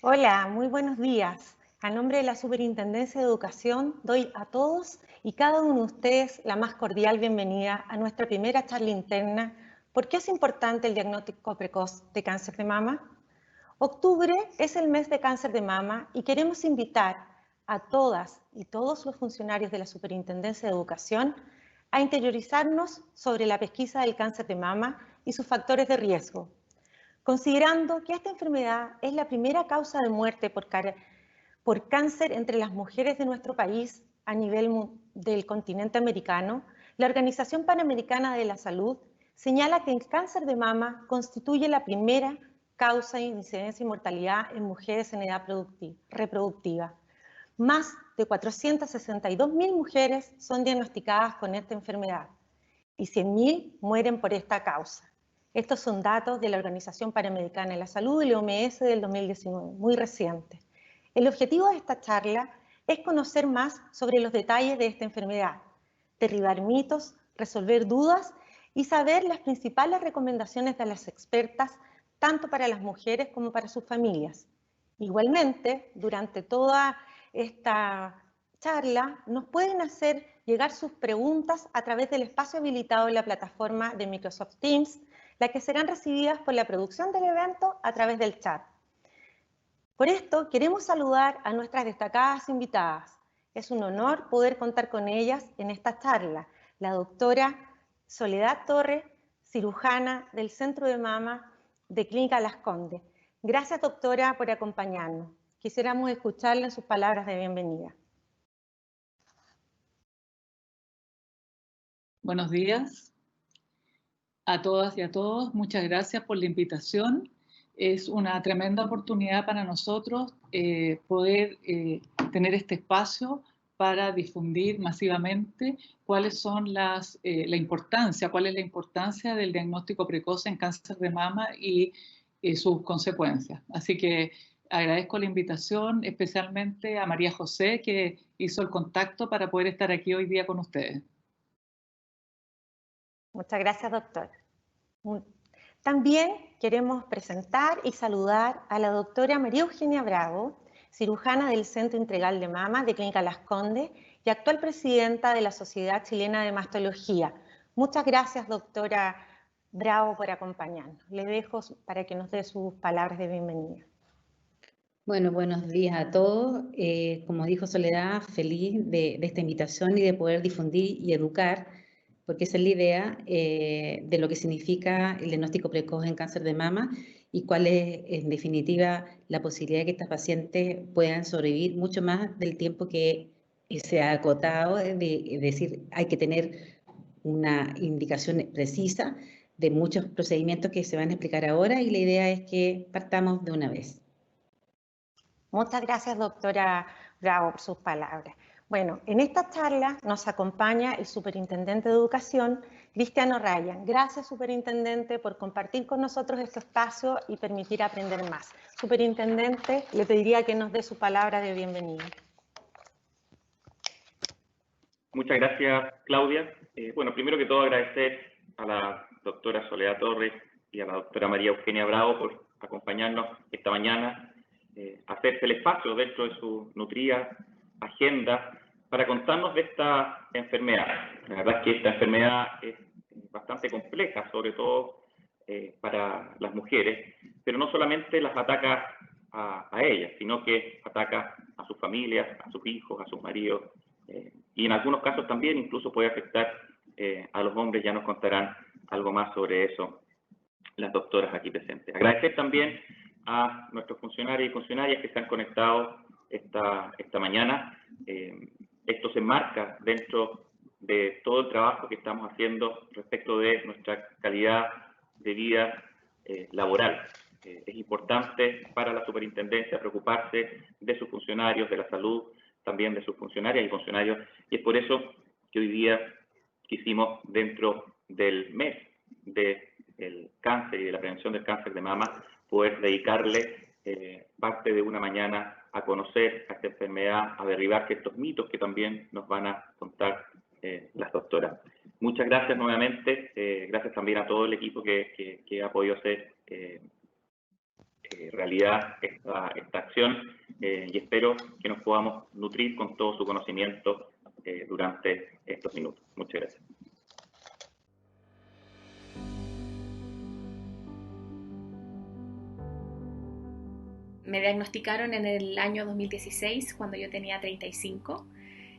Hola, muy buenos días. A nombre de la Superintendencia de Educación, doy a todos y cada uno de ustedes la más cordial bienvenida a nuestra primera charla interna. ¿Por qué es importante el diagnóstico precoz de cáncer de mama? Octubre es el mes de cáncer de mama y queremos invitar a todas y todos los funcionarios de la Superintendencia de Educación a interiorizarnos sobre la pesquisa del cáncer de mama y sus factores de riesgo, considerando que esta enfermedad es la primera causa de muerte por cáncer entre las mujeres de nuestro país a nivel del continente americano. La Organización Panamericana de la Salud señala que el cáncer de mama constituye la primera causa de incidencia y mortalidad en mujeres en edad reproductiva. Más de 462.000 mujeres son diagnosticadas con esta enfermedad y 100.000 mueren por esta causa. Estos son datos de la Organización Panamericana de la Salud y la OMS del 2019, muy reciente. El objetivo de esta charla es conocer más sobre los detalles de esta enfermedad, derribar mitos, resolver dudas y saber las principales recomendaciones de las expertas, tanto para las mujeres como para sus familias. Igualmente, durante toda esta charla, nos pueden hacer llegar sus preguntas a través del espacio habilitado en la plataforma de Microsoft Teams, las que serán recibidas por la producción del evento a través del chat. Por esto, queremos saludar a nuestras destacadas invitadas. Es un honor poder contar con ellas en esta charla. La doctora Soledad Torres, cirujana del Centro de Mama de Clínica Las Condes. Gracias, doctora, por acompañarnos. Quisiéramos escucharle en sus palabras de bienvenida. Buenos días a todas y a todos. Muchas gracias por la invitación. Es una tremenda oportunidad para nosotros poder tener este espacio para difundir masivamente cuáles son cuál es la importancia del diagnóstico precoz en cáncer de mama y sus consecuencias. Así que agradezco la invitación, especialmente a María José, que hizo el contacto para poder estar aquí hoy día con ustedes. Muchas gracias, doctor. También queremos presentar y saludar a la doctora María Eugenia Bravo, cirujana del Centro Integral de Mama de Clínica Las Condes y actual presidenta de la Sociedad Chilena de Mastología. Muchas gracias, doctora Bravo, por acompañarnos. Le dejo para que nos dé sus palabras de bienvenida. Bueno, buenos días a todos. Como dijo Soledad, feliz de esta invitación y de poder difundir y educar, porque esa es la idea de lo que significa el diagnóstico precoz en cáncer de mama y cuál es, en definitiva, la posibilidad de que estas pacientes puedan sobrevivir mucho más del tiempo que se ha acotado, es decir, hay que tener una indicación precisa de muchos procedimientos que se van a explicar ahora y la idea es que partamos de una vez. Muchas gracias, doctora Bravo, por sus palabras. Bueno, en esta charla nos acompaña el Superintendente de Educación, Cristiano Ryan. Gracias, Superintendente, por compartir con nosotros este espacio y permitir aprender más. Superintendente, le pediría que nos dé su palabra de bienvenida. Muchas gracias, Claudia. Bueno, primero que todo agradecer a la doctora Soledad Torres y a la doctora María Eugenia Bravo por acompañarnos esta mañana, hacerse el espacio dentro de su nutrida agenda para contarnos de esta enfermedad. La verdad es que esta enfermedad es bastante compleja, sobre todo para las mujeres, pero no solamente las ataca a ellas, sino que ataca a sus familias, a sus hijos, a sus maridos, y en algunos casos también incluso puede afectar a los hombres. Ya nos contarán algo más sobre eso las doctoras aquí presentes. Agradecer también a nuestros funcionarios y funcionarias que se han conectado esta mañana. Esto se enmarca dentro de todo el trabajo que estamos haciendo respecto de nuestra calidad de vida laboral. Es importante para la superintendencia preocuparse de sus funcionarios, de la salud, también de sus funcionarias y funcionarios, y es por eso que hoy día quisimos, dentro del mes del cáncer y de la prevención del cáncer de mama, poder dedicarle parte de una mañana a conocer a esta enfermedad, a derribar estos mitos que también nos van a contar las doctoras. Muchas gracias nuevamente, gracias también a todo el equipo que ha podido hacer realidad esta acción y espero que nos podamos nutrir con todo su conocimiento durante estos minutos. Muchas gracias. Me diagnosticaron en el año 2016, cuando yo tenía 35.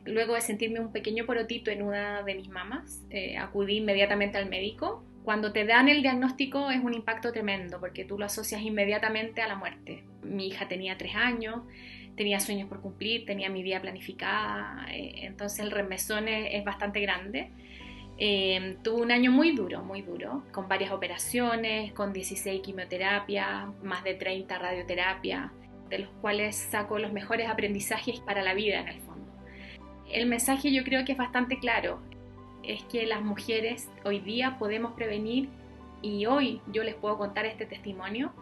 Luego de sentirme un pequeño porotito en una de mis mamas, acudí inmediatamente al médico. Cuando te dan el diagnóstico es un impacto tremendo, porque tú lo asocias inmediatamente a la muerte. Mi hija tenía 3 años, tenía sueños por cumplir, tenía mi vida planificada, entonces el remesón es bastante grande. Tuve un año muy duro, con varias operaciones, con 16 quimioterapias, más de 30 radioterapias, de los cuales saco los mejores aprendizajes para la vida en el fondo. El mensaje yo creo que es bastante claro, es que las mujeres hoy día podemos prevenir, y hoy yo les puedo contar este testimonio,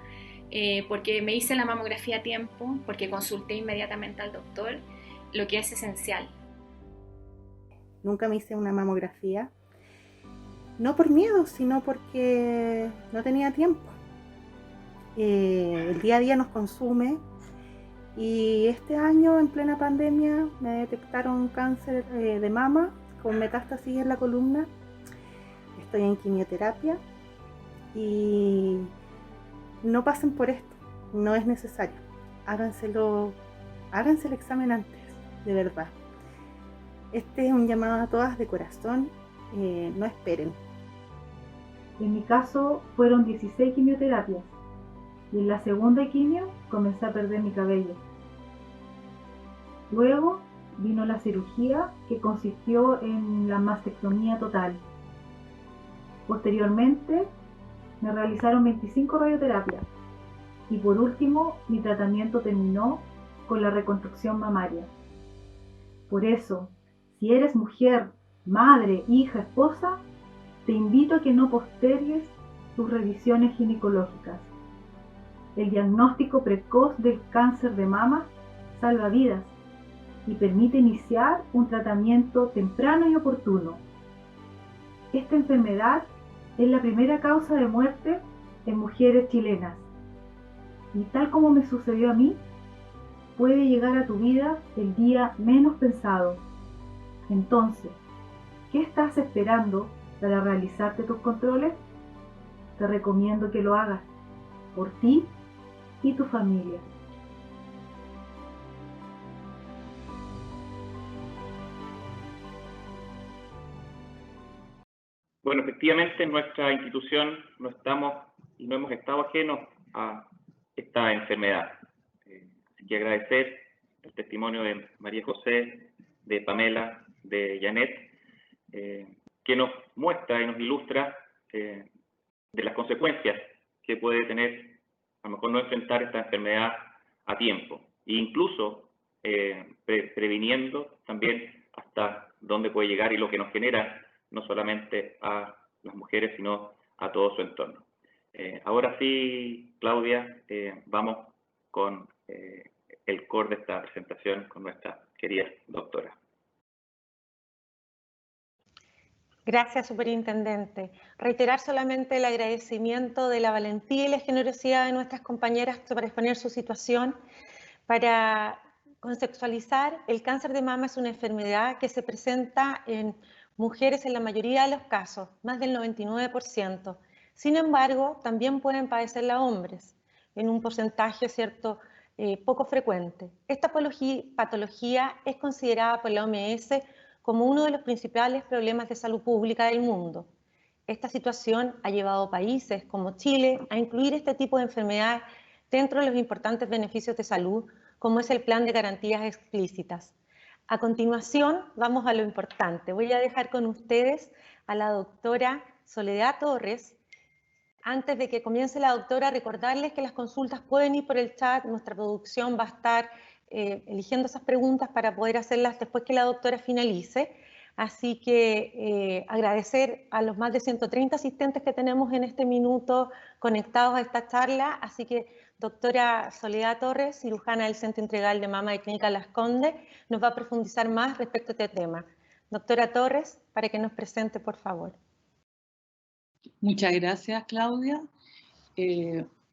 porque me hice la mamografía a tiempo, porque consulté inmediatamente al doctor, lo que es esencial. Nunca me hice una mamografía, no por miedo, sino porque no tenía tiempo. El día a día nos consume, y este año, en plena pandemia, me detectaron cáncer de mama con metástasis en la columna. Estoy en quimioterapia y no pasen por esto, no es necesario. Háganse el examen antes, de verdad. Este es un llamado a todas de corazón, no esperen. En mi caso fueron 16 quimioterapias y en la segunda quimio comencé a perder mi cabello. Luego vino la cirugía, que consistió en la mastectomía total. Posteriormente me realizaron 25 radioterapias y por último mi tratamiento terminó con la reconstrucción mamaria. Por eso, si eres mujer, madre, hija, esposa, te invito a que no postergues tus revisiones ginecológicas. El diagnóstico precoz del cáncer de mama salva vidas y permite iniciar un tratamiento temprano y oportuno. Esta enfermedad es la primera causa de muerte en mujeres chilenas y, tal como me sucedió a mí, puede llegar a tu vida el día menos pensado. Entonces, ¿qué estás esperando para realizarte tus controles? Te recomiendo que lo hagas por ti y tu familia. Bueno, efectivamente en nuestra institución no estamos y no hemos estado ajenos a esta enfermedad. Así que agradecer el testimonio de María José, de Pamela, de Janet, que nos muestra y nos ilustra de las consecuencias que puede tener a lo mejor no enfrentar esta enfermedad a tiempo, e incluso previniendo también hasta dónde puede llegar y lo que nos genera no solamente a las mujeres, sino a todo su entorno. Ahora sí, Claudia, vamos con el core de esta presentación con nuestra querida doctora. Gracias, superintendente. Reiterar solamente el agradecimiento de la valentía y la generosidad de nuestras compañeras para exponer su situación. Para contextualizar, el cáncer de mama es una enfermedad que se presenta en mujeres en la mayoría de los casos, más del 99%. Sin embargo, también pueden padecerla hombres, en un porcentaje, ¿cierto?, poco frecuente. Esta patología es considerada por la OMS como uno de los principales problemas de salud pública del mundo. Esta situación ha llevado a países como Chile a incluir este tipo de enfermedades dentro de los importantes beneficios de salud, como es el Plan de Garantías Explícitas. A continuación, vamos a lo importante. Voy a dejar con ustedes a la doctora Soledad Torres. Antes de que comience la doctora, recordarles que las consultas pueden ir por el chat. Nuestra producción va a estar eligiendo esas preguntas para poder hacerlas después que la doctora finalice. Así que agradecer a los más de 130 asistentes que tenemos en este minuto conectados a esta charla. Así que, doctora Soledad Torres, cirujana del Centro Integral de Mama de Clínica Las Condes, nos va a profundizar más respecto a este tema. Doctora Torres, para que nos presente, por favor. Muchas gracias, Claudia.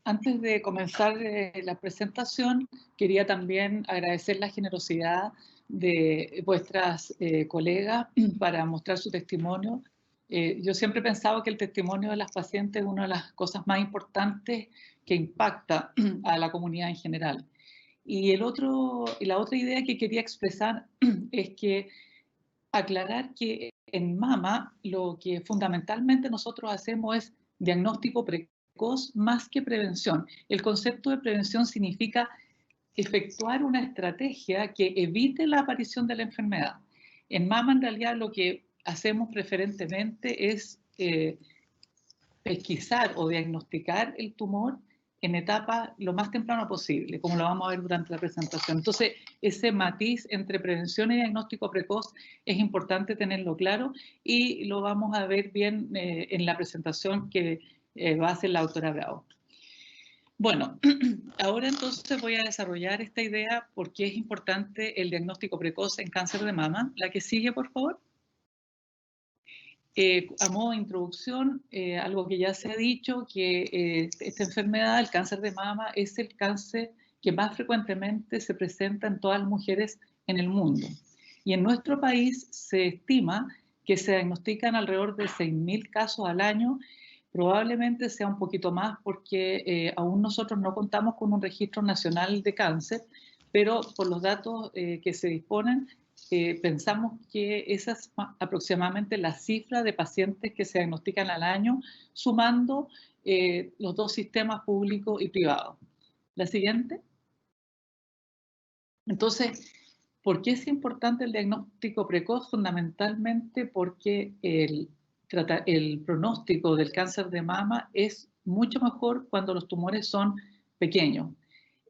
Antes de comenzar la presentación, quería también agradecer la generosidad de vuestras colegas para mostrar su testimonio. Yo siempre he pensado que el testimonio de las pacientes es una de las cosas más importantes que impacta a la comunidad en general. Y la otra idea que quería expresar es que aclarar que en mama lo que fundamentalmente nosotros hacemos es diagnóstico precoz más que prevención. El concepto de prevención significa efectuar una estrategia que evite la aparición de la enfermedad. En mama, en realidad, lo que hacemos preferentemente es pesquisar o diagnosticar el tumor en etapa lo más temprano posible, como lo vamos a ver durante la presentación. Entonces, ese matiz entre prevención y diagnóstico precoz es importante tenerlo claro y lo vamos a ver bien en la presentación que va a hacer la doctora Bravo. Bueno, ahora entonces voy a desarrollar esta idea porque es importante el diagnóstico precoz en cáncer de mama. La que sigue, por favor. A modo de introducción, algo que ya se ha dicho, que esta enfermedad, el cáncer de mama, es el cáncer que más frecuentemente se presenta en todas las mujeres en el mundo. Y en nuestro país se estima que se diagnostican alrededor de 6.000 casos al año. Probablemente sea un poquito más porque aún nosotros no contamos con un registro nacional de cáncer, pero por los datos que se disponen, pensamos que esa es aproximadamente la cifra de pacientes que se diagnostican al año, sumando los dos sistemas público y privado. La siguiente. Entonces, ¿por qué es importante el diagnóstico precoz? Fundamentalmente porque el pronóstico del cáncer de mama es mucho mejor cuando los tumores son pequeños.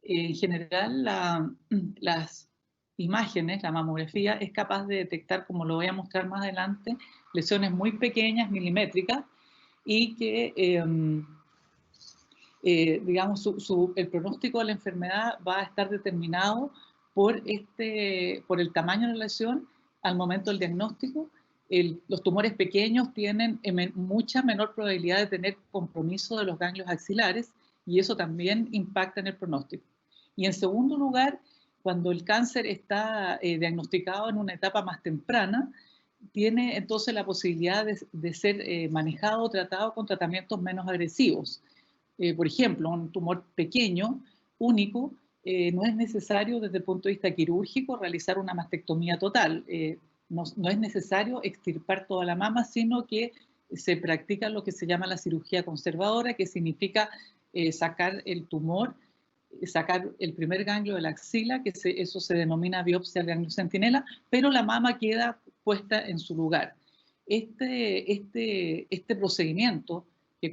En general, las imágenes, la mamografía, es capaz de detectar, como lo voy a mostrar más adelante, lesiones muy pequeñas, milimétricas, y que, digamos, el pronóstico de la enfermedad va a estar determinado por el tamaño de la lesión al momento del diagnóstico. Los tumores pequeños tienen mucha menor probabilidad de tener compromiso de los ganglios axilares, y eso también impacta en el pronóstico. Y en segundo lugar, cuando el cáncer está diagnosticado en una etapa más temprana, tiene entonces la posibilidad de ser manejado o tratado con tratamientos menos agresivos. Por ejemplo, un tumor pequeño, único, no es necesario desde el punto de vista quirúrgico realizar una mastectomía total. No es necesario extirpar toda la mama, sino que se practica lo que se llama la cirugía conservadora, que significa sacar el tumor, sacar el primer ganglio de la axila, que eso se denomina biopsia del ganglio centinela, pero la mama queda puesta en su lugar. Este procedimiento, que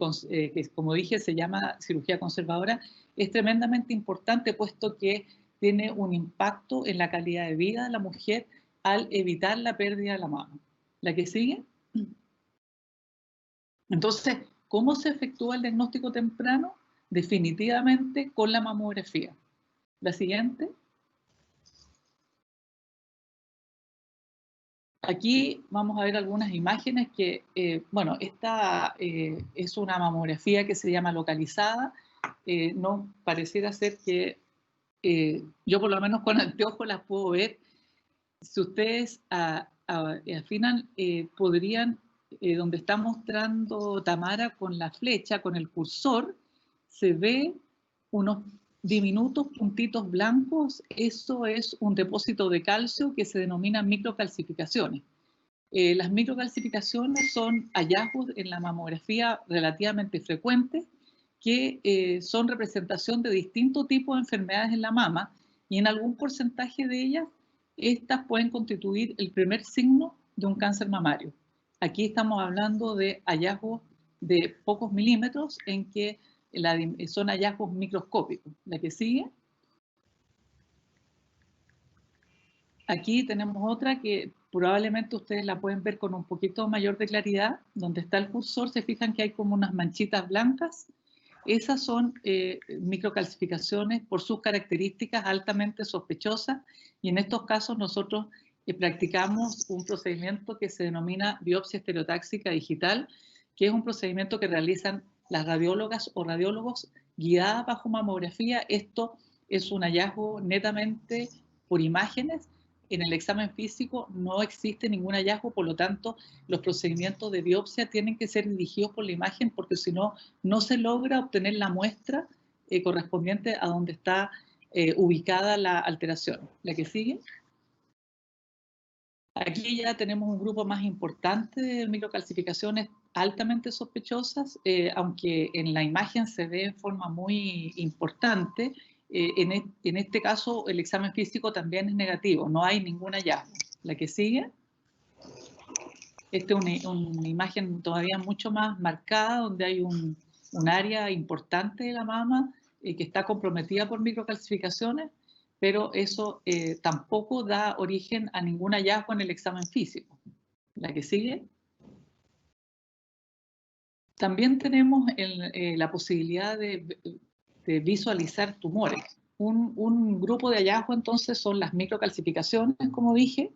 como dije se llama cirugía conservadora, es tremendamente importante puesto que tiene un impacto en la calidad de vida de la mujer al evitar la pérdida de la mama. ¿La que sigue? Entonces, ¿cómo se efectúa el diagnóstico temprano? Definitivamente con la mamografía. La siguiente. Aquí vamos a ver algunas imágenes que, bueno, esta es una mamografía que se llama localizada. No pareciera ser que yo por lo menos con anteojos las puedo ver. Si ustedes afinan, podrían, donde está mostrando Tamara con la flecha, con el cursor, se ve unos diminutos puntitos blancos. Eso es un depósito de calcio que se denomina microcalcificaciones. Las microcalcificaciones son hallazgos en la mamografía relativamente frecuentes que son representación de distintos tipos de enfermedades en la mama, y en algún porcentaje de ellas, estas pueden constituir el primer signo de un cáncer mamario. Aquí estamos hablando de hallazgos de pocos milímetros en que son hallazgos microscópicos. La que sigue. Aquí tenemos otra que probablemente ustedes la pueden ver con un poquito mayor de claridad. Donde está el cursor, se fijan que hay como unas manchitas blancas. Esas son microcalcificaciones por sus características altamente sospechosas, y en estos casos nosotros practicamos un procedimiento que se denomina biopsia estereotáxica digital, que es un procedimiento que realizan las radiólogas o radiólogos guiadas bajo mamografía. Esto es un hallazgo netamente por imágenes. En el examen físico no existe ningún hallazgo, por lo tanto, los procedimientos de biopsia tienen que ser dirigidos por la imagen, porque si no, no se logra obtener la muestra correspondiente a donde está ubicada la alteración. La que sigue. Aquí ya tenemos un grupo más importante de microcalcificaciones altamente sospechosas, aunque en la imagen se ve en forma muy importante. En este caso, el examen físico también es negativo, no hay ningún hallazgo. La que sigue. Esta es una imagen todavía mucho más marcada, donde hay un área importante de la mama que está comprometida por microcalcificaciones, pero eso tampoco da origen a ningún hallazgo en el examen físico. La que sigue. También tenemos la posibilidad de visualizar tumores. Un grupo de hallazgos entonces son las microcalcificaciones, como dije,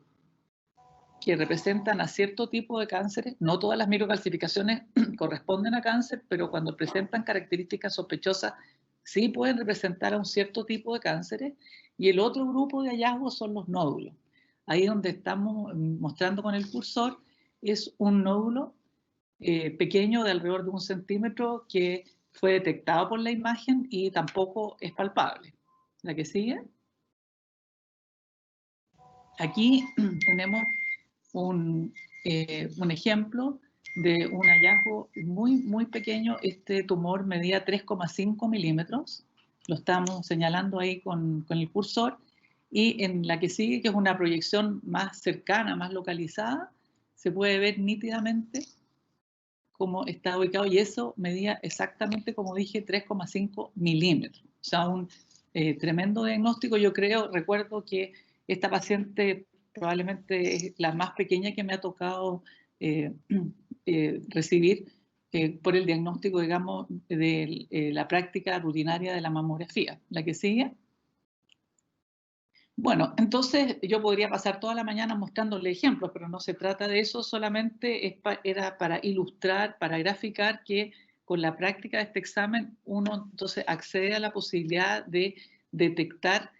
que representan a cierto tipo de cánceres. No todas las microcalcificaciones corresponden a cáncer, pero cuando presentan características sospechosas sí pueden representar a un cierto tipo de cánceres. Y el otro grupo de hallazgos son los nódulos. Ahí donde estamos mostrando con el cursor es un nódulo pequeño de alrededor de 1 centímetro que fue detectado por la imagen y tampoco es palpable. La que sigue. Aquí tenemos un ejemplo de un hallazgo muy pequeño. Este tumor medía 3,5 milímetros. Lo estamos señalando ahí con el cursor. Y en la que sigue, que es una proyección más cercana, más localizada, se puede ver nítidamente cómo está ubicado. Y eso medía exactamente, como dije, 3,5 milímetros. O sea, un tremendo diagnóstico. Yo recuerdo que esta paciente probablemente es la más pequeña que me ha tocado recibir por el diagnóstico, digamos, de la práctica rutinaria de la mamografía. La que sigue. Bueno, entonces yo podría pasar toda la mañana mostrándole ejemplos, pero no se trata de eso, solamente era para ilustrar, para graficar que con la práctica de este examen uno entonces accede a la posibilidad de detectar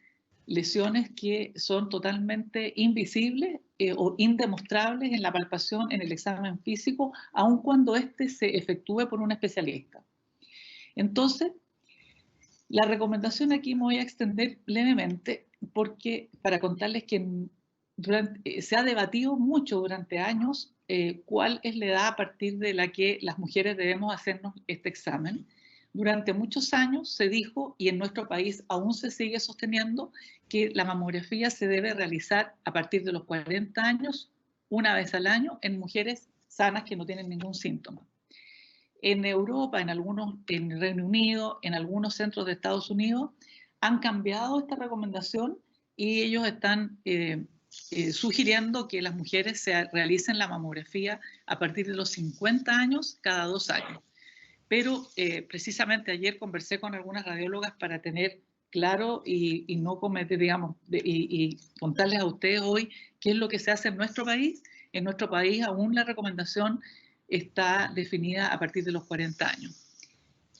lesiones que son totalmente invisibles o indemostrables en la palpación en el examen físico, aun cuando éste se efectúe por un especialista. Entonces, la recomendación aquí me voy a extender levemente porque para contarles que se ha debatido mucho durante años cuál es la edad a partir de la que las mujeres debemos hacernos este examen. Durante muchos años se dijo, y en nuestro país aún se sigue sosteniendo, que la mamografía se debe realizar a partir de los 40 años, una vez al año, en mujeres sanas que no tienen ningún síntoma. En Europa, en el Reino Unido, en algunos centros de Estados Unidos, han cambiado esta recomendación y ellos están sugiriendo que las mujeres se realicen la mamografía a partir de los 50 años, cada 2 años. Pero precisamente ayer conversé con algunas radiólogas para tener claro y no cometer, digamos, y contarles a ustedes hoy qué es lo que se hace en nuestro país. En nuestro país aún la recomendación está definida a partir de los 40 años,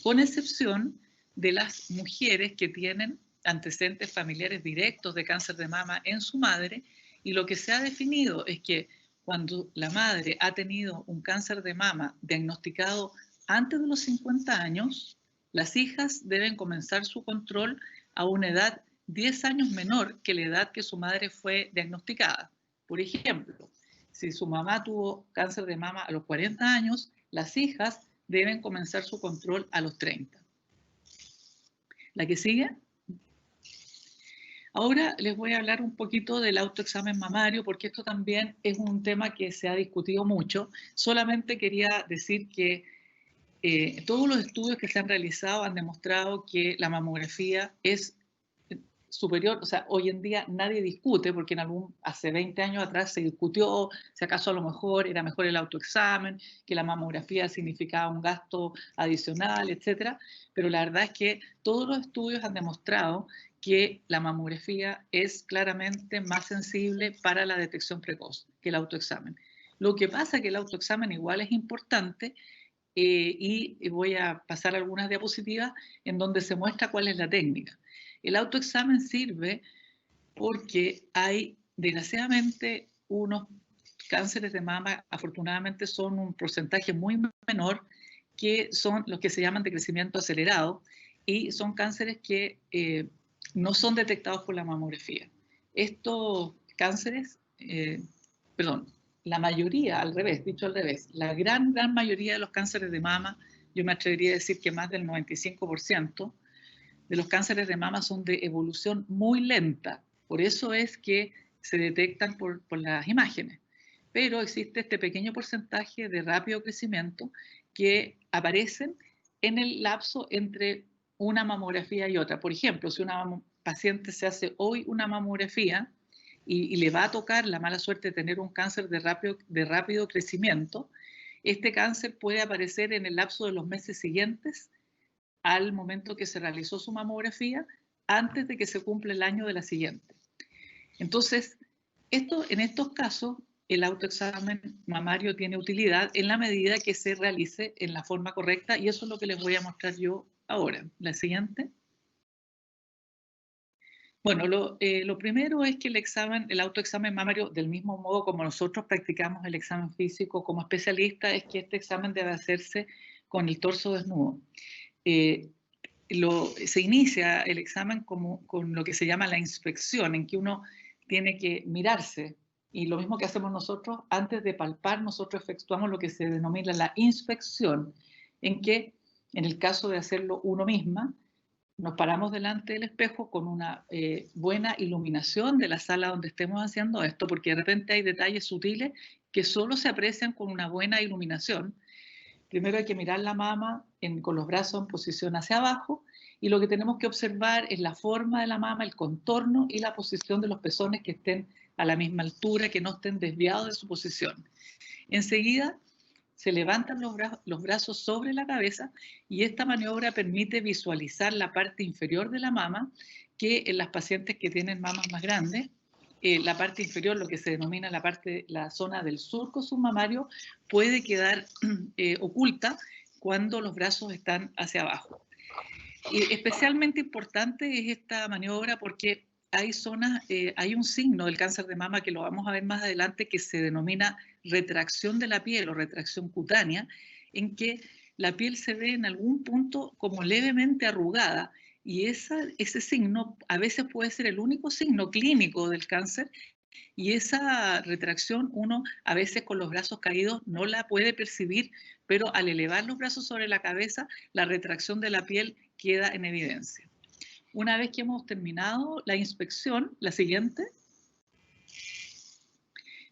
con excepción de las mujeres que tienen antecedentes familiares directos de cáncer de mama en su madre, y lo que se ha definido es que cuando la madre ha tenido un cáncer de mama diagnosticado antes de los 50 años, las hijas deben comenzar su control a una edad 10 años menor que la edad que su madre fue diagnosticada. Por ejemplo, si su mamá tuvo cáncer de mama a los 40 años, las hijas deben comenzar su control a los 30. ¿La que sigue? Ahora les voy a hablar un poquito del autoexamen mamario, porque esto también es un tema que se ha discutido mucho. Solamente quería decir que todos los estudios que se han realizado han demostrado que la mamografía es superior. O sea, hoy en día nadie discute, porque hace 20 años atrás se discutió si acaso a lo mejor era mejor el autoexamen, que la mamografía significaba un gasto adicional, etcétera. Pero la verdad es que todos los estudios han demostrado que la mamografía es claramente más sensible para la detección precoz que el autoexamen. Lo que pasa es que el autoexamen igual es importante, y voy a pasar algunas diapositivas en donde se muestra cuál es la técnica. El autoexamen sirve porque hay, desgraciadamente, unos cánceres de mama, afortunadamente son un porcentaje muy menor, que son los que se llaman de crecimiento acelerado, y son cánceres que no son detectados por la mamografía. Estos cánceres, la mayoría, al revés, dicho al revés, la gran mayoría de los cánceres de mama, yo me atrevería a decir que más del 95% de los cánceres de mama son de evolución muy lenta. Por eso es que se detectan por las imágenes. Pero existe este pequeño porcentaje de rápido crecimiento que aparecen en el lapso entre una mamografía y otra. Por ejemplo, si una paciente se hace hoy una mamografía y le va a tocar la mala suerte de tener un cáncer de rápido crecimiento, este cáncer puede aparecer en el lapso de los meses siguientes al momento que se realizó su mamografía, antes de que se cumpla el año de la siguiente. Entonces, en estos casos, el autoexamen mamario tiene utilidad en la medida que se realice en la forma correcta, y eso es lo que les voy a mostrar yo ahora. La siguiente. Bueno, lo primero es que el autoexamen mamario, del mismo modo como nosotros practicamos el examen físico como especialista, es que este examen debe hacerse con el torso desnudo. Se inicia el examen con lo que se llama la inspección, en que uno tiene que mirarse, y lo mismo que hacemos nosotros, antes de palpar, nosotros efectuamos lo que se denomina la inspección, en que, en el caso de hacerlo uno misma, nos paramos delante del espejo con una buena iluminación de la sala donde estemos haciendo esto, porque de repente hay detalles sutiles que solo se aprecian con una buena iluminación. Primero hay que mirar la mama con los brazos en posición hacia abajo, y lo que tenemos que observar es la forma de la mama, el contorno y la posición de los pezones, que estén a la misma altura, que no estén desviados de su posición. Enseguida se levantan los brazos sobre la cabeza, y esta maniobra permite visualizar la parte inferior de la mama, que en las pacientes que tienen mamas más grandes, la parte inferior, lo que se denomina la zona del surco submamario, puede quedar oculta cuando los brazos están hacia abajo. Y especialmente importante es esta maniobra porque hay un signo del cáncer de mama, que lo vamos a ver más adelante, que se denomina retracción de la piel o retracción cutánea, en que la piel se ve en algún punto como levemente arrugada, y ese signo a veces puede ser el único signo clínico del cáncer, y esa retracción uno a veces con los brazos caídos no la puede percibir, pero al elevar los brazos sobre la cabeza, la retracción de la piel queda en evidencia. Una vez que hemos terminado la inspección, la siguiente,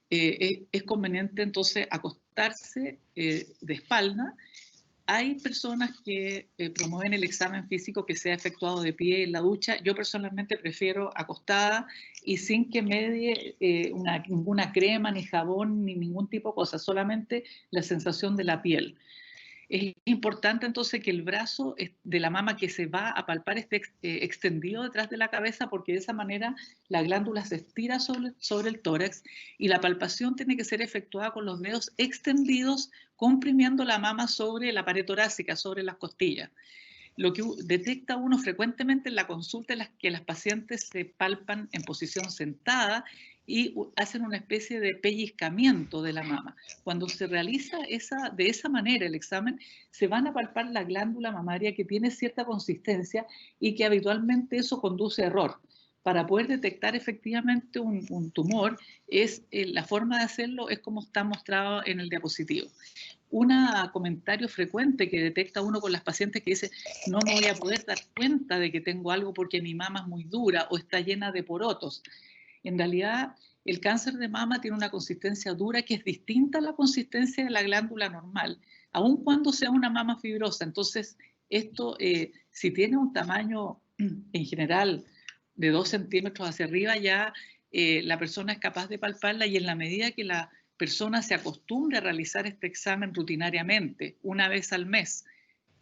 es conveniente entonces acostarse de espalda. Hay personas que promueven el examen físico que sea efectuado de pie en la ducha. Yo personalmente prefiero acostada y sin que medie ninguna crema, ni jabón, ni ningún tipo de cosa, solamente la sensación de la piel. Es importante entonces que el brazo de la mama que se va a palpar esté extendido detrás de la cabeza, porque de esa manera la glándula se estira sobre el tórax, y la palpación tiene que ser efectuada con los dedos extendidos, comprimiendo la mama sobre la pared torácica, sobre las costillas. Lo que detecta uno frecuentemente en la consulta es que las pacientes se palpan en posición sentada y hacen una especie de pellizcamiento de la mama. Cuando se realiza de esa manera el examen, se van a palpar la glándula mamaria, que tiene cierta consistencia y que habitualmente eso conduce a error. Para poder detectar efectivamente un tumor, la forma de hacerlo es como está mostrado en el diapositivo. Un comentario frecuente que detecta uno con las pacientes, que dice: no me voy a poder dar cuenta de que tengo algo porque mi mama es muy dura o está llena de porotos. En realidad, el cáncer de mama tiene una consistencia dura que es distinta a la consistencia de la glándula normal, aun cuando sea una mama fibrosa. Entonces, esto, si tiene un tamaño en general de 2 centímetros hacia arriba, ya la persona es capaz de palparla, y en la medida que la persona se acostumbre a realizar este examen rutinariamente, una vez al mes,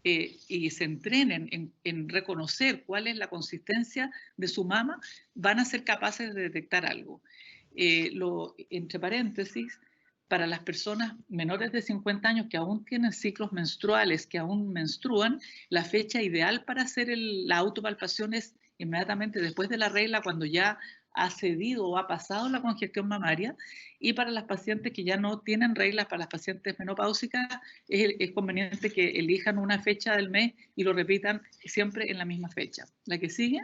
y se entrenen en reconocer cuál es la consistencia de su mama, van a ser capaces de detectar algo. Entre paréntesis, para las personas menores de 50 años que aún tienen ciclos menstruales, que aún menstruan, la fecha ideal para hacer la autopalpación es inmediatamente después de la regla, cuando ya ha cedido o ha pasado la congestión mamaria. Y para las pacientes que ya no tienen reglas, para las pacientes menopáusicas, es conveniente que elijan una fecha del mes y lo repitan siempre en la misma fecha. La que sigue.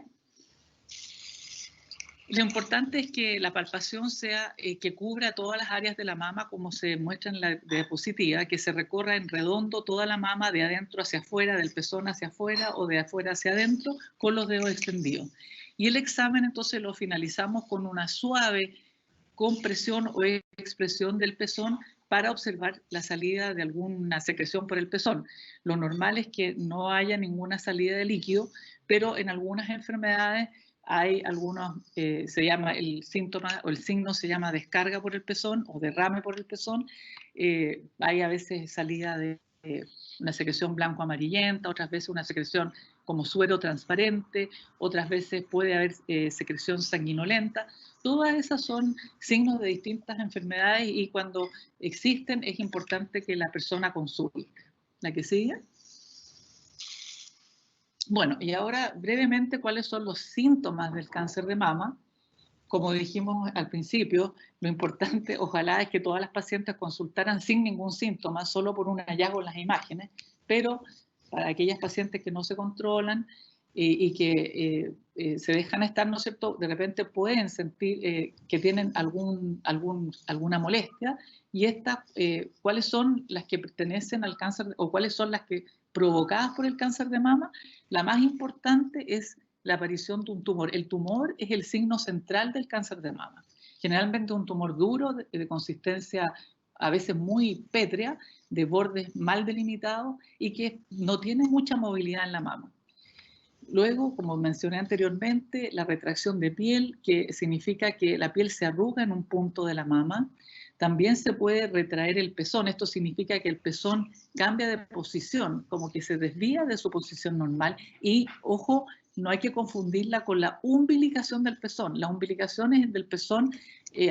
Lo importante es que la palpación sea que cubra todas las áreas de la mama, como se muestra en la diapositiva, que se recorra en redondo toda la mama de adentro hacia afuera, del pezón hacia afuera o de afuera hacia adentro, con los dedos extendidos. Y el examen entonces lo finalizamos con una suave compresión o expresión del pezón para observar la salida de alguna secreción por el pezón. Lo normal es que no haya ninguna salida de líquido, pero en algunas enfermedades hay algunos, se llama el síntoma o el signo se llama descarga por el pezón o derrame por el pezón. Hay a veces salida de una secreción blanco-amarillenta, otras veces una secreción como suero transparente, otras veces puede haber secreción sanguinolenta. Todas esas son signos de distintas enfermedades y cuando existen es importante que la persona consulte. ¿La que sigue? Bueno, y ahora brevemente, ¿cuáles son los síntomas del cáncer de mama? Como dijimos al principio, lo importante, ojalá, es que todas las pacientes consultaran sin ningún síntoma, solo por un hallazgo en las imágenes, pero para aquellas pacientes que no se controlan y que se dejan estar, ¿no es cierto?, de repente pueden sentir que tienen alguna molestia, y estas, ¿cuáles son las que pertenecen al cáncer o cuáles son las que provocadas por el cáncer de mama? La más importante es la aparición de un tumor. El tumor es el signo central del cáncer de mama. Generalmente un tumor duro, de consistencia a veces muy pétrea, de bordes mal delimitados y que no tiene mucha movilidad en la mama. Luego, como mencioné anteriormente, la retracción de piel, que significa que la piel se arruga en un punto de la mama. También se puede retraer el pezón. Esto significa que el pezón cambia de posición, como que se desvía de su posición normal. Y, ojo, no hay que confundirla con la umbilicación del pezón. La umbilicación del pezón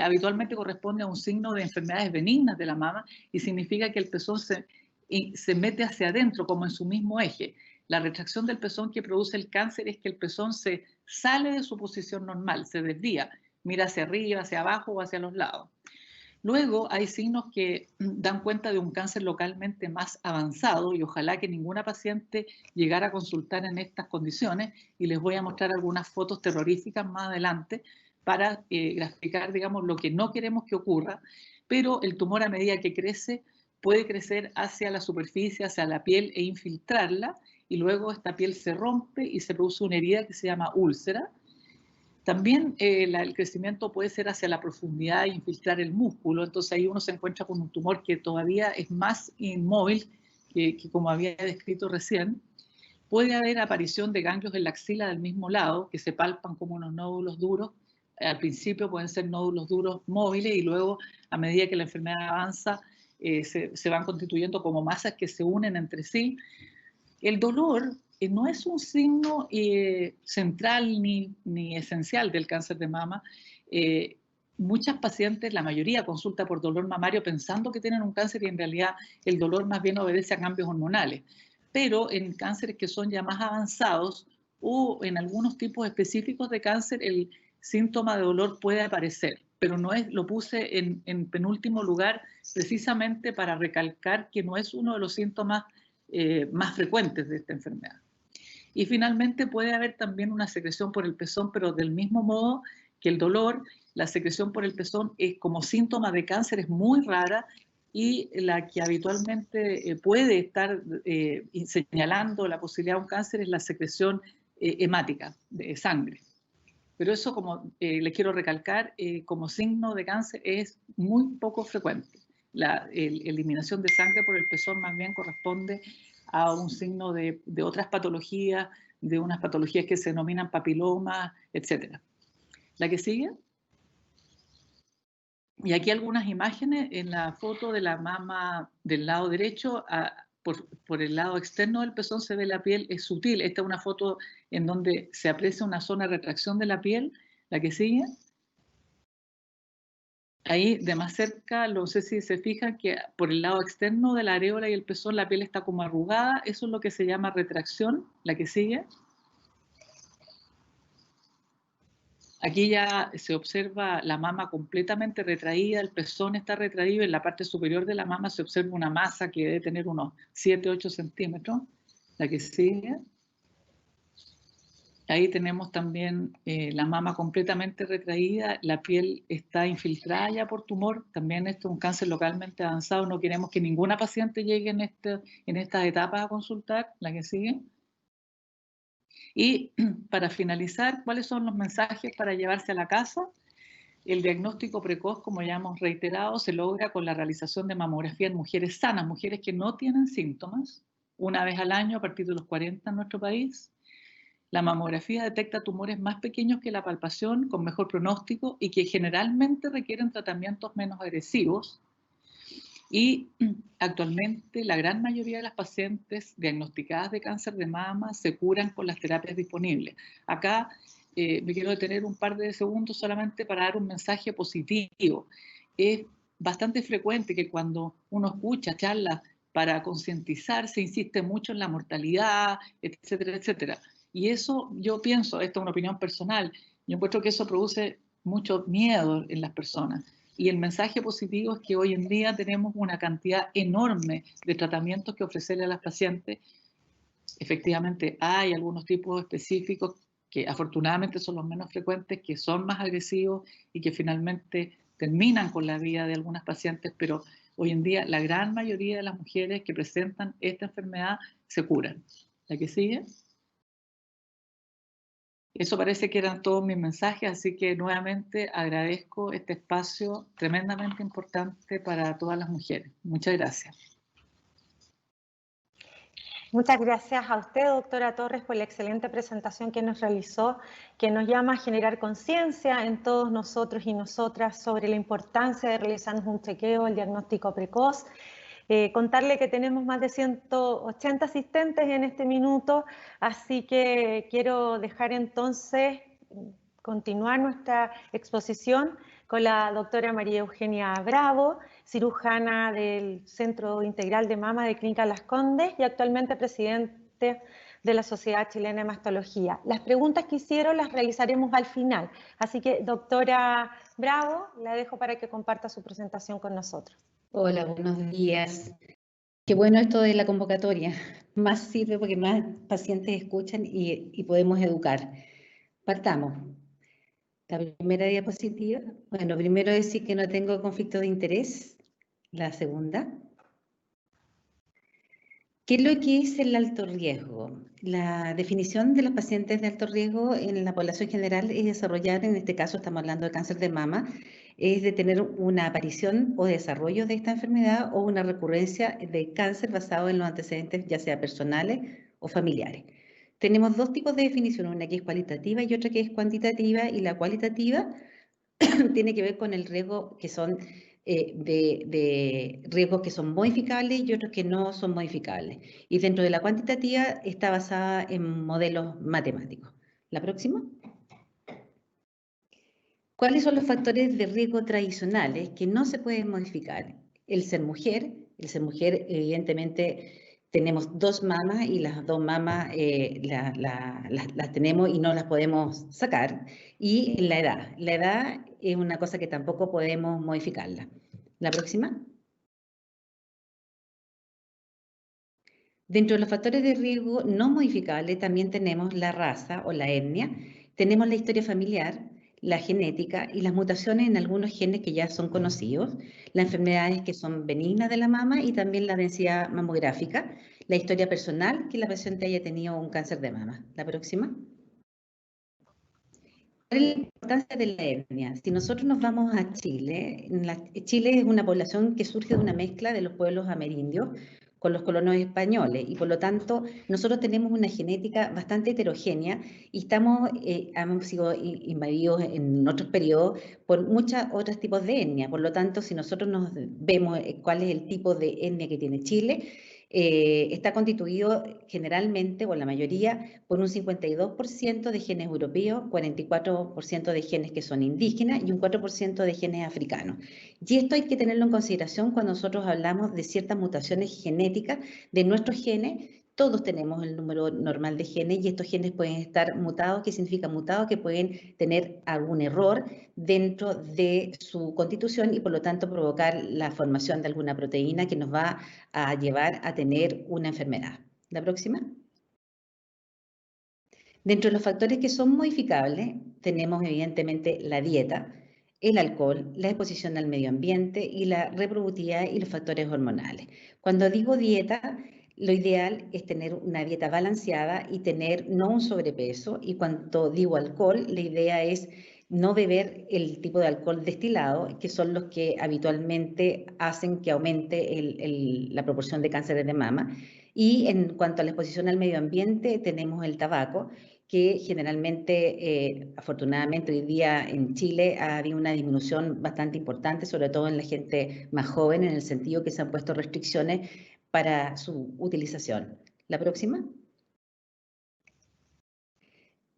habitualmente corresponde a un signo de enfermedades benignas de la mama y significa que el pezón se mete hacia adentro, como en su mismo eje. La retracción del pezón que produce el cáncer es que el pezón se sale de su posición normal, se desvía, mira hacia arriba, hacia abajo o hacia los lados. Luego hay signos que dan cuenta de un cáncer localmente más avanzado y ojalá que ninguna paciente llegara a consultar en estas condiciones, y les voy a mostrar algunas fotos terroríficas más adelante para graficar, digamos, lo que no queremos que ocurra, pero el tumor a medida que crece puede crecer hacia la superficie, hacia la piel e infiltrarla, y luego esta piel se rompe y se produce una herida que se llama úlcera. También el crecimiento puede ser hacia la profundidad e infiltrar el músculo, entonces ahí uno se encuentra con un tumor que todavía es más inmóvil que como había descrito recién. Puede haber aparición de ganglios en la axila del mismo lado, que se palpan como unos nódulos duros. Al principio pueden ser nódulos duros móviles y luego, a medida que la enfermedad avanza, se van constituyendo como masas que se unen entre sí. El dolor no es un signo central ni esencial del cáncer de mama. Muchas pacientes, la mayoría, consulta por dolor mamario pensando que tienen un cáncer y en realidad el dolor más bien obedece a cambios hormonales. Pero en cánceres que son ya más avanzados o en algunos tipos específicos de cáncer, el síntoma de dolor puede aparecer, pero no es, lo puse en penúltimo lugar precisamente para recalcar que no es uno de los síntomas más frecuentes de esta enfermedad. Y finalmente puede haber también una secreción por el pezón, pero del mismo modo que el dolor, la secreción por el pezón es como síntoma de cáncer, es muy rara, y la que habitualmente puede estar señalando la posibilidad de un cáncer es la secreción hemática de sangre. Pero eso, como les quiero recalcar, como signo de cáncer es muy poco frecuente. La eliminación de sangre por el pezón más bien corresponde a un signo de otras patologías, de unas patologías que se denominan papilomas, etc. ¿La que sigue? Y aquí algunas imágenes en la foto de la mama del lado derecho. Por el lado externo del pezón se ve la piel, es sutil. Esta es una foto en donde se aprecia una zona de retracción de la piel. ¿La que sigue? Ahí de más cerca, no sé si se fijan que por el lado externo de la areola y el pezón la piel está como arrugada, eso es lo que se llama retracción, la que sigue. Aquí ya se observa la mama completamente retraída, el pezón está retraído, en la parte superior de la mama se observa una masa que debe tener unos 7-8 centímetros, la que sigue. Ahí tenemos también la mama completamente retraída, la piel está infiltrada ya por tumor, también esto es un cáncer localmente avanzado, no queremos que ninguna paciente llegue en estas etapas a consultar, la que sigue. Y para finalizar, ¿cuáles son los mensajes para llevarse a la casa? El diagnóstico precoz, como ya hemos reiterado, se logra con la realización de mamografía en mujeres sanas, mujeres que no tienen síntomas, una vez al año a partir de los 40 en nuestro país. La mamografía detecta tumores más pequeños que la palpación, con mejor pronóstico y que generalmente requieren tratamientos menos agresivos. Y actualmente la gran mayoría de las pacientes diagnosticadas de cáncer de mama se curan con las terapias disponibles. Acá me quiero detener un par de segundos solamente para dar un mensaje positivo. Es bastante frecuente que cuando uno escucha charlas para concientizar se insiste mucho en la mortalidad, etcétera, etcétera. Y eso yo pienso, esto es una opinión personal, yo encuentro que eso produce mucho miedo en las personas. Y el mensaje positivo es que hoy en día tenemos una cantidad enorme de tratamientos que ofrecerle a las pacientes. Efectivamente, hay algunos tipos específicos que afortunadamente son los menos frecuentes, que son más agresivos y que finalmente terminan con la vida de algunas pacientes, pero hoy en día la gran mayoría de las mujeres que presentan esta enfermedad se curan. ¿La que sigue? Eso parece que eran todos mis mensajes, así que nuevamente agradezco este espacio tremendamente importante para todas las mujeres. Muchas gracias. Muchas gracias a usted, doctora Torres, por la excelente presentación que nos realizó, que nos llama a generar conciencia en todos nosotros y nosotras sobre la importancia de realizarnos un chequeo, el diagnóstico precoz. Contarle que tenemos más de 180 asistentes en este minuto, así que quiero dejar entonces continuar nuestra exposición con la doctora María Eugenia Bravo, cirujana del Centro Integral de Mama de Clínica Las Condes y actualmente presidente de la Sociedad Chilena de Mastología. Las preguntas que hicieron las realizaremos al final, así que doctora Bravo, la dejo para que comparta su presentación con nosotros. Hola, buenos días. Qué bueno esto de la convocatoria. Más sirve porque más pacientes escuchan y podemos educar. Partamos. La primera diapositiva. Bueno, primero decir que no tengo conflicto de interés. La segunda. ¿Qué es lo que es el alto riesgo? La definición de los pacientes de alto riesgo en la población general es desarrollar, en este caso estamos hablando de cáncer de mama, es de tener una aparición o desarrollo de esta enfermedad o una recurrencia de cáncer basado en los antecedentes ya sea personales o familiares. Tenemos dos tipos de definición, una que es cualitativa y otra que es cuantitativa, y la cualitativa tiene que ver con el riesgo que son de riesgos que son modificables y otros que no son modificables. Y dentro de la cuantitativa está basada en modelos matemáticos. ¿La próxima? ¿Cuáles son los factores de riesgo tradicionales que no se pueden modificar? El ser mujer evidentemente tenemos dos mamas y las dos mamas las tenemos y no las podemos sacar. Y la edad es una cosa que tampoco podemos modificarla. ¿La próxima? Dentro de los factores de riesgo no modificables también tenemos la raza o la etnia, tenemos la historia familiar, la genética y las mutaciones en algunos genes que ya son conocidos, las enfermedades que son benignas de la mama y también la densidad mamográfica, la historia personal que la paciente haya tenido un cáncer de mama. La próxima. ¿Cuál es la importancia de la etnia? Si nosotros nos vamos a Chile, Chile es una población que surge de una mezcla de los pueblos amerindios con los colonos españoles y por lo tanto nosotros tenemos una genética bastante heterogénea y hemos sido invadidos en otros periodos por muchos otros tipos de etnia. Por lo tanto, si nosotros nos vemos cuál es el tipo de etnia que tiene Chile, está constituido generalmente, o la mayoría, por un 52% de genes europeos, 44% de genes que son indígenas y un 4% de genes africanos. Y esto hay que tenerlo en consideración cuando nosotros hablamos de ciertas mutaciones genéticas de nuestros genes. Todos tenemos el número normal de genes y estos genes pueden estar mutados. ¿Qué significa mutados? Que pueden tener algún error dentro de su constitución y por lo tanto provocar la formación de alguna proteína que nos va a llevar a tener una enfermedad. La próxima. Dentro de los factores que son modificables tenemos evidentemente la dieta, el alcohol, la exposición al medio ambiente y la reproductividad y los factores hormonales. Cuando digo dieta, lo ideal es tener una dieta balanceada y tener no un sobrepeso. Y cuando digo alcohol, la idea es no beber el tipo de alcohol destilado, que son los que habitualmente hacen que aumente la proporción de cánceres de mama. Y en cuanto a la exposición al medio ambiente, tenemos el tabaco, que generalmente, afortunadamente hoy día en Chile ha habido una disminución bastante importante, sobre todo en la gente más joven, en el sentido que se han puesto restricciones para su utilización. La próxima.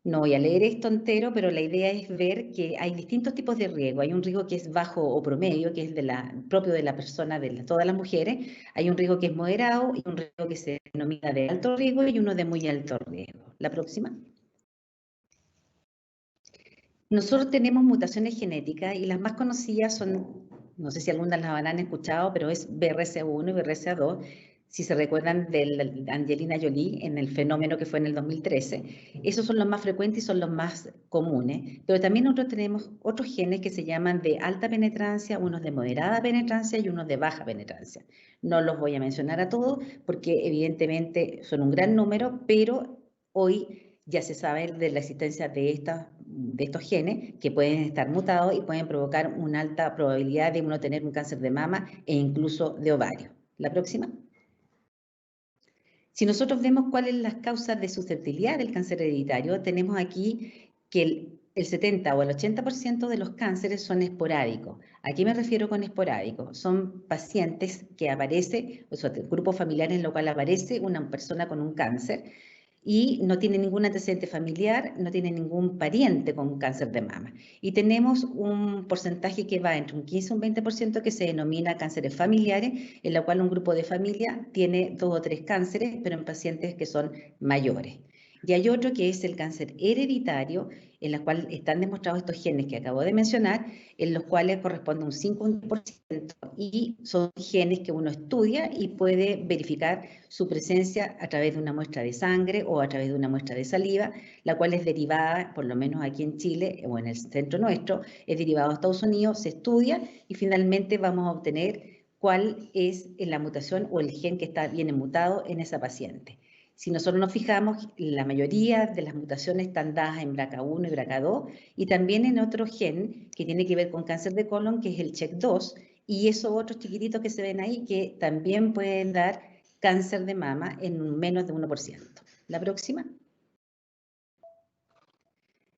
No voy a leer esto entero, pero la idea es ver que hay distintos tipos de riesgo. Hay un riesgo que es bajo o promedio, que es propio de la persona, de todas las mujeres. Hay un riesgo que es moderado y un riesgo que se denomina de alto riesgo y uno de muy alto riesgo. La próxima. Nosotros tenemos mutaciones genéticas y las más conocidas son, no sé si algunas las habrán escuchado, pero es BRCA1 y BRCA2. Si se recuerdan de Angelina Jolie en el fenómeno que fue en el 2013, esos son los más frecuentes y son los más comunes, pero también nosotros tenemos otros genes que se llaman de alta penetrancia, unos de moderada penetrancia y unos de baja penetrancia. No los voy a mencionar a todos porque evidentemente son un gran número, pero hoy ya se sabe de la existencia de estos genes que pueden estar mutados y pueden provocar una alta probabilidad de uno tener un cáncer de mama e incluso de ovario. La próxima. Si nosotros vemos cuáles son las causas de susceptibilidad del cáncer hereditario, tenemos aquí que el 70 o el 80% de los cánceres son esporádicos. ¿A qué me refiero con esporádico? Son pacientes que aparece, o sea, grupos familiares en los cuales aparece una persona con un cáncer y no tiene ningún antecedente familiar, no tiene ningún pariente con cáncer de mama. Y tenemos un porcentaje que va entre un 15 y un 20% que se denomina cánceres familiares, en la cual un grupo de familia tiene 2 o 3 cánceres, pero en pacientes que son mayores. Y hay otro que es el cáncer hereditario, en la cual están demostrados estos genes que acabo de mencionar, en los cuales corresponde un 5% y son genes que uno estudia y puede verificar su presencia a través de una muestra de sangre o a través de una muestra de saliva, la cual es derivada, por lo menos aquí en Chile o en el centro nuestro, es derivado a Estados Unidos, se estudia y finalmente vamos a obtener cuál es la mutación o el gen que viene mutado en esa paciente. Si nosotros nos fijamos, la mayoría de las mutaciones están dadas en BRCA1 y BRCA2 y también en otro gen que tiene que ver con cáncer de colon, que es el CHEK2, y esos otros chiquititos que se ven ahí que también pueden dar cáncer de mama en menos de 1%. La próxima.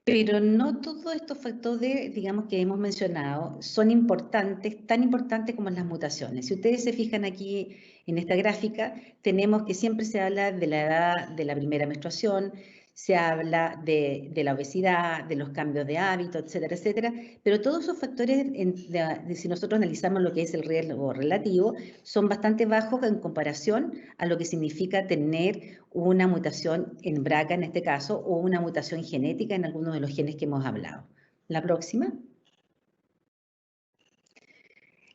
Pero no todos estos factores, digamos, que hemos mencionado son importantes, tan importantes como las mutaciones. Si ustedes se fijan aquí en esta gráfica, tenemos que siempre se habla de la edad de la primera menstruación, se habla de la obesidad, de los cambios de hábito, etcétera, etcétera, pero todos esos factores, si nosotros analizamos lo que es el riesgo relativo, son bastante bajos en comparación a lo que significa tener una mutación en BRCA en este caso, o una mutación genética en algunos de los genes que hemos hablado. La próxima.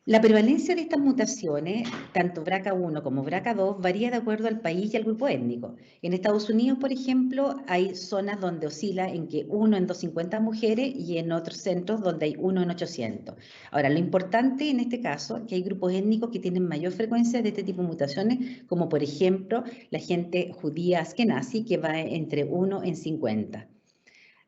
La prevalencia de estas mutaciones, tanto BRCA1 como BRCA2, varía de acuerdo al país y al grupo étnico. En Estados Unidos, por ejemplo, hay zonas donde oscila en que 1 en 250 mujeres y en otros centros donde hay 1 en 800. Ahora, lo importante en este caso es que hay grupos étnicos que tienen mayor frecuencia de este tipo de mutaciones, como por ejemplo la gente judía askenazi, que va entre 1 en 50.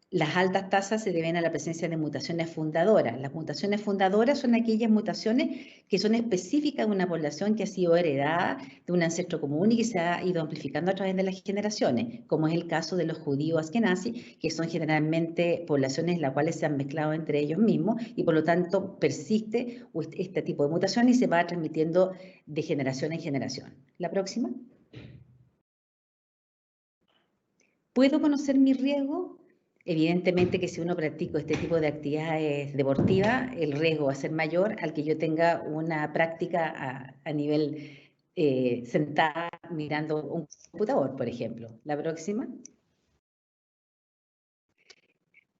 Las altas tasas se deben a la presencia de mutaciones fundadoras. Las mutaciones fundadoras son aquellas mutaciones que son específicas de una población que ha sido heredada de un ancestro común y que se ha ido amplificando a través de las generaciones, como es el caso de los judíos askenazis, que son generalmente poblaciones en las cuales se han mezclado entre ellos mismos y por lo tanto persiste este tipo de mutación y se va transmitiendo de generación en generación. La próxima. ¿Puedo conocer mi riesgo? Evidentemente que si uno practica este tipo de actividades deportivas, el riesgo va a ser mayor al que yo tenga una práctica a nivel sentada mirando un computador, por ejemplo. La próxima.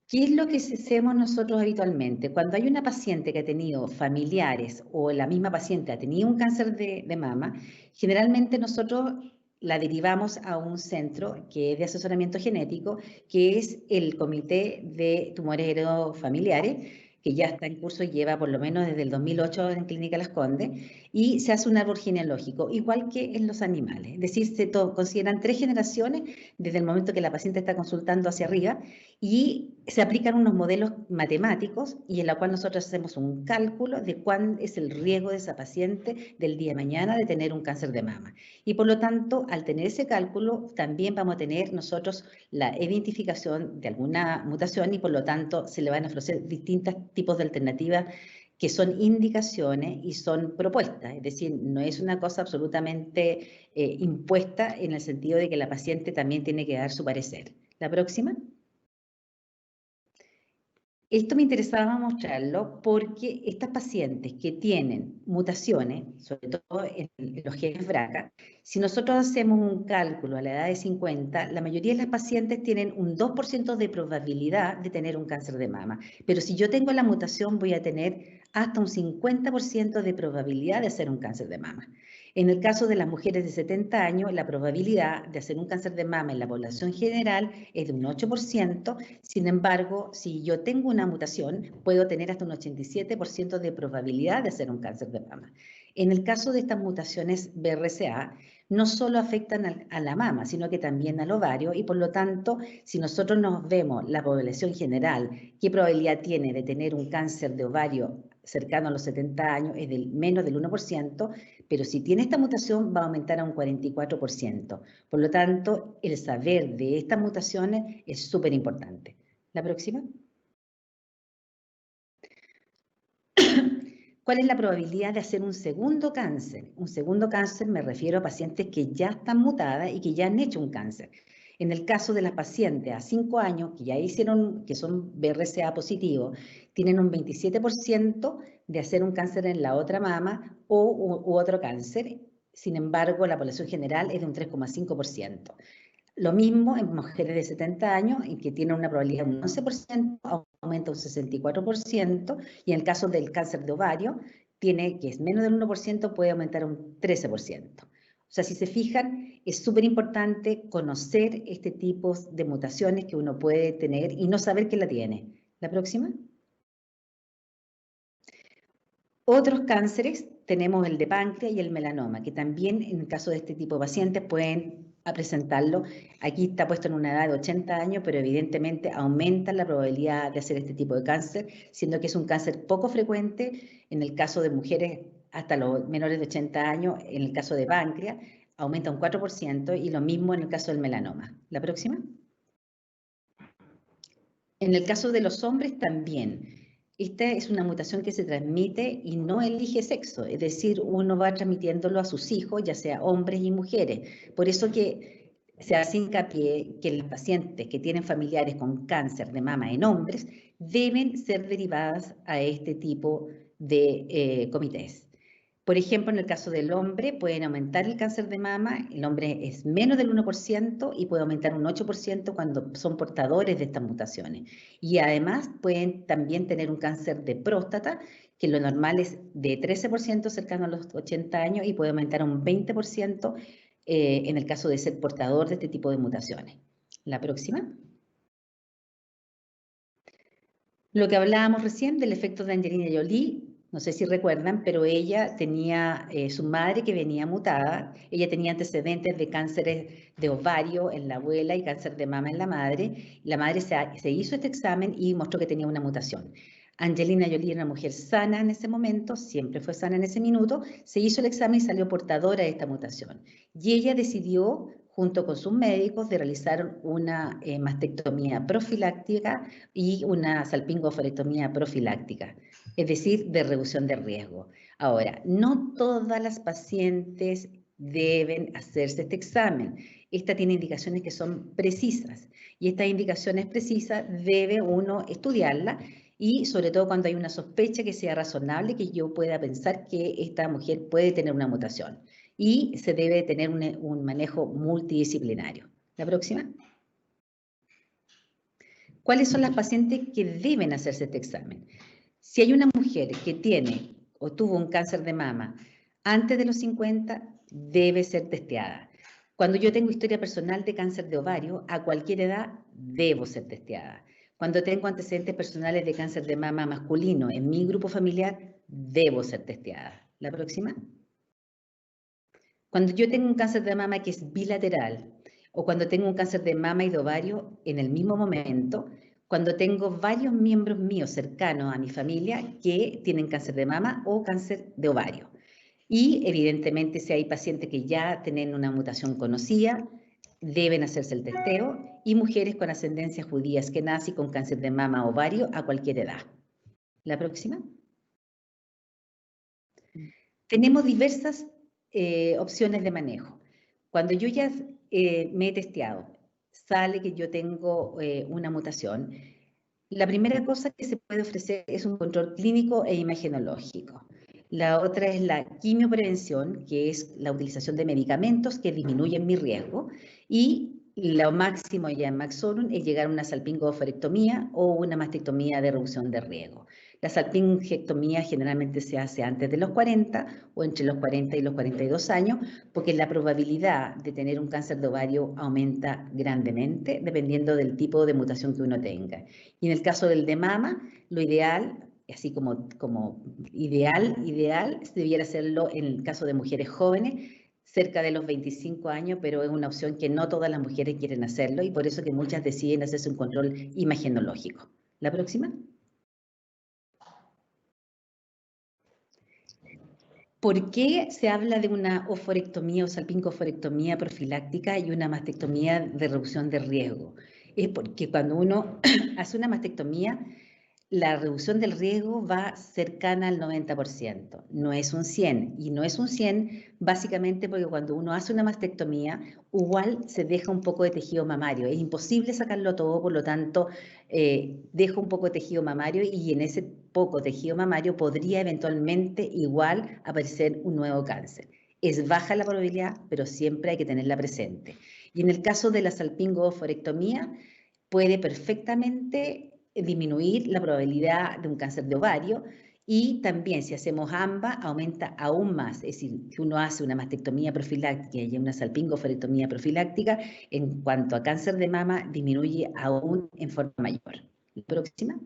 ¿Qué es lo que hacemos nosotros habitualmente? Cuando hay una paciente que ha tenido familiares o la misma paciente ha tenido un cáncer de mama, generalmente nosotros la derivamos a un centro que es de asesoramiento genético, que es el Comité de Tumores Heredofamiliares, que ya está en curso y lleva por lo menos desde el 2008 en Clínica Las Condes, y se hace un árbol genealógico, igual que en los animales. Es decir, se consideran 3 generaciones desde el momento que la paciente está consultando hacia arriba, y se aplican unos modelos matemáticos y en la cual nosotros hacemos un cálculo de cuál es el riesgo de esa paciente del día de mañana de tener un cáncer de mama. Y por lo tanto, al tener ese cálculo, también vamos a tener nosotros la identificación de alguna mutación y por lo tanto se le van a ofrecer distintos tipos de alternativas que son indicaciones y son propuestas, es decir, no es una cosa absolutamente impuesta en el sentido de que la paciente también tiene que dar su parecer. La próxima. Esto me interesaba mostrarlo porque estas pacientes que tienen mutaciones, sobre todo en los genes BRCA, si nosotros hacemos un cálculo a la edad de 50, la mayoría de las pacientes tienen un 2% de probabilidad de tener un cáncer de mama. Pero si yo tengo la mutación, voy a tener hasta un 50% de probabilidad de hacer un cáncer de mama. En el caso de las mujeres de 70 años, la probabilidad de hacer un cáncer de mama en la población general es de un 8%. Sin embargo, si yo tengo una mutación, puedo tener hasta un 87% de probabilidad de hacer un cáncer de mama. En el caso de estas mutaciones BRCA, no solo afectan a la mama, sino que también al ovario y por lo tanto, si nosotros nos vemos la población general, ¿qué probabilidad tiene de tener un cáncer de ovario cercano a los 70 años? Es del menos del 1%, pero si tiene esta mutación va a aumentar a un 44%. Por lo tanto, el saber de estas mutaciones es súper importante. La próxima. ¿Cuál es la probabilidad de hacer un segundo cáncer? Un segundo cáncer me refiero a pacientes que ya están mutadas y que ya han hecho un cáncer. En el caso de las pacientes a 5 años que ya hicieron, que son BRCA positivos, tienen un 27% de hacer un cáncer en la otra mama u otro cáncer. Sin embargo, la población general es de un 3,5%. Lo mismo en mujeres de 70 años, en que tienen una probabilidad de un 11%, aumenta un 64%, y en el caso del cáncer de ovario, que es menos del 1%, puede aumentar un 13%. O sea, si se fijan, es súper importante conocer este tipo de mutaciones que uno puede tener y no saber que la tiene. La próxima. Otros cánceres, tenemos el de páncreas y el melanoma, que también en el caso de este tipo de pacientes pueden presentarlo. Aquí está puesto en una edad de 80 años, pero evidentemente aumenta la probabilidad de hacer este tipo de cáncer, siendo que es un cáncer poco frecuente en el caso de mujeres hasta los menores de 80 años, en el caso de páncreas aumenta un 4% y lo mismo en el caso del melanoma. La próxima. En el caso de los hombres también. Esta es una mutación que se transmite y no elige sexo, es decir, uno va transmitiéndolo a sus hijos, ya sea hombres y mujeres. Por eso que se hace hincapié que las pacientes que tienen familiares con cáncer de mama en hombres deben ser derivadas a este tipo de comités. Por ejemplo, en el caso del hombre, pueden aumentar el cáncer de mama, el hombre es menos del 1% y puede aumentar un 8% cuando son portadores de estas mutaciones. Y además pueden también tener un cáncer de próstata, que lo normal es de 13% cercano a los 80 años y puede aumentar un 20% en el caso de ser portador de este tipo de mutaciones. La próxima. Lo que hablábamos recién del efecto de Angelina Jolie, no sé si recuerdan, pero ella tenía su madre que venía mutada, ella tenía antecedentes de cánceres de ovario en la abuela y cáncer de mama en la madre. La madre se hizo este examen y mostró que tenía una mutación. Angelina Jolie era una mujer sana en ese momento, siempre fue sana en ese minuto, se hizo el examen y salió portadora de esta mutación. Y ella decidió, junto con sus médicos, de realizar una mastectomía profiláctica y una salpingoforectomía profiláctica, es decir, de reducción de riesgo. Ahora, no todas las pacientes deben hacerse este examen. Esta tiene indicaciones que son precisas y estas indicaciones precisas debe uno estudiarla y sobre todo cuando hay una sospecha que sea razonable, que yo pueda pensar que esta mujer puede tener una mutación y se debe tener un manejo multidisciplinario. La próxima. ¿Cuáles son las pacientes que deben hacerse este examen? Si hay una mujer que tiene o tuvo un cáncer de mama antes de los 50, debe ser testeada. Cuando yo tengo historia personal de cáncer de ovario, a cualquier edad debo ser testeada. Cuando tengo antecedentes personales de cáncer de mama masculino en mi grupo familiar, debo ser testeada. La próxima. Cuando yo tengo un cáncer de mama que es bilateral, o cuando tengo un cáncer de mama y de ovario en el mismo momento, cuando tengo varios miembros míos cercanos a mi familia que tienen cáncer de mama o cáncer de ovario. Y evidentemente si hay pacientes que ya tienen una mutación conocida, deben hacerse el testeo, y mujeres con ascendencia judía askenazi con cáncer de mama o ovario a cualquier edad. La próxima. Tenemos diversas opciones de manejo. Cuando yo ya me he testeado, sale que yo tengo una mutación, la primera cosa que se puede ofrecer es un control clínico e imagenológico. La otra es la quimioprevención, que es la utilización de medicamentos que disminuyen mi riesgo, y lo máximo ya en Maxorum es llegar a una salpingoforectomía o una mastectomía de reducción de riesgo. La salpingectomía generalmente se hace antes de los 40 o entre los 40 y los 42 años, porque la probabilidad de tener un cáncer de ovario aumenta grandemente dependiendo del tipo de mutación que uno tenga. Y en el caso del de mama, lo ideal, así como ideal, debiera hacerlo en el caso de mujeres jóvenes, cerca de los 25 años, pero es una opción que no todas las mujeres quieren hacerlo y por eso que muchas deciden hacerse un control imagenológico. La próxima. ¿Por qué se habla de una oforectomía o salpingoforectomía profiláctica y una mastectomía de reducción de riesgo? Es porque cuando uno hace una mastectomía, la reducción del riesgo va cercana al 90%, no es un 100%. Y no es un 100% básicamente porque cuando uno hace una mastectomía, igual se deja un poco de tejido mamario. Es imposible sacarlo todo, por lo tanto, dejo un poco de tejido mamario y en ese poco tejido mamario podría eventualmente igual aparecer un nuevo cáncer. Es baja la probabilidad, pero siempre hay que tenerla presente. Y en el caso de la salpingoforectomía, puede perfectamente disminuir la probabilidad de un cáncer de ovario y también si hacemos ambas aumenta aún más, es decir, si uno hace una mastectomía profiláctica y una salpingoforectomía profiláctica, en cuanto a cáncer de mama disminuye aún en forma mayor. La próxima.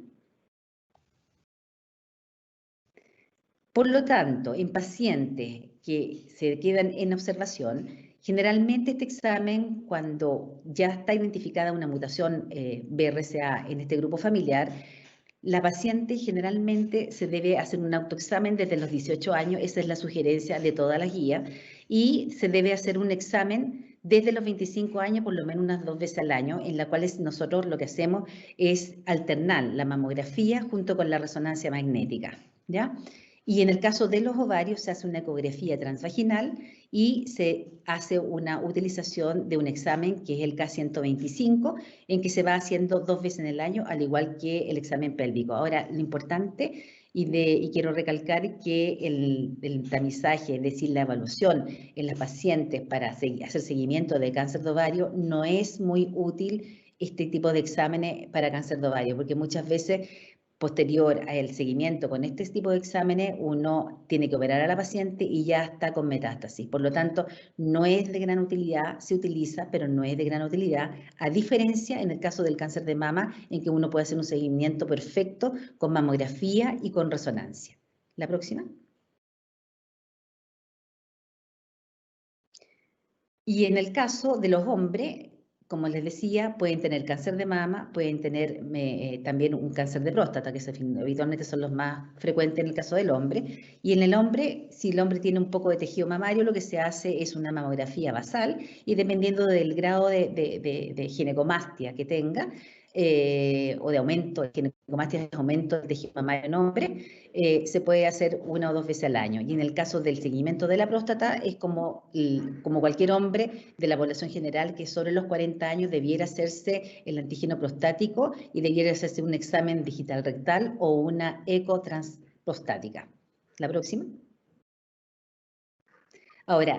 Por lo tanto, en pacientes que se quedan en observación, generalmente este examen, cuando ya está identificada una mutación BRCA en este grupo familiar, la paciente generalmente se debe hacer un autoexamen desde los 18 años, esa es la sugerencia de toda la guía, y se debe hacer un examen desde los 25 años, por lo menos unas 2 veces al año, en la cual nosotros lo que hacemos es alternar la mamografía junto con la resonancia magnética, ¿ya? Y en el caso de los ovarios se hace una ecografía transvaginal y se hace una utilización de un examen que es el K125, en que se va haciendo 2 veces en el año, al igual que el examen pélvico. Ahora, lo importante, y quiero recalcar que el tamizaje, es decir, la evaluación en las pacientes para hacer seguimiento de cáncer de ovario, no es muy útil este tipo de exámenes para cáncer de ovario, porque muchas veces posterior al seguimiento con este tipo de exámenes, uno tiene que operar a la paciente y ya está con metástasis. Por lo tanto, no es de gran utilidad, se utiliza, pero no es de gran utilidad, a diferencia en el caso del cáncer de mama, en que uno puede hacer un seguimiento perfecto con mamografía y con resonancia. La próxima. Y en el caso de los hombres, como les decía, pueden tener cáncer de mama, pueden tener también un cáncer de próstata, que habitualmente son los más frecuentes en el caso del hombre. Y en el hombre, si el hombre tiene un poco de tejido mamario, lo que se hace es una mamografía basal y dependiendo del grado de ginecomastia que tenga, o de aumento, ginecomastia es aumento del tejido mamario en hombre, se puede hacer 1 o 2 veces al año. Y en el caso del seguimiento de la próstata, es como cualquier hombre de la población general que sobre los 40 años debiera hacerse el antígeno prostático y debiera hacerse un examen digital rectal o una eco transprostática. La próxima. Ahora,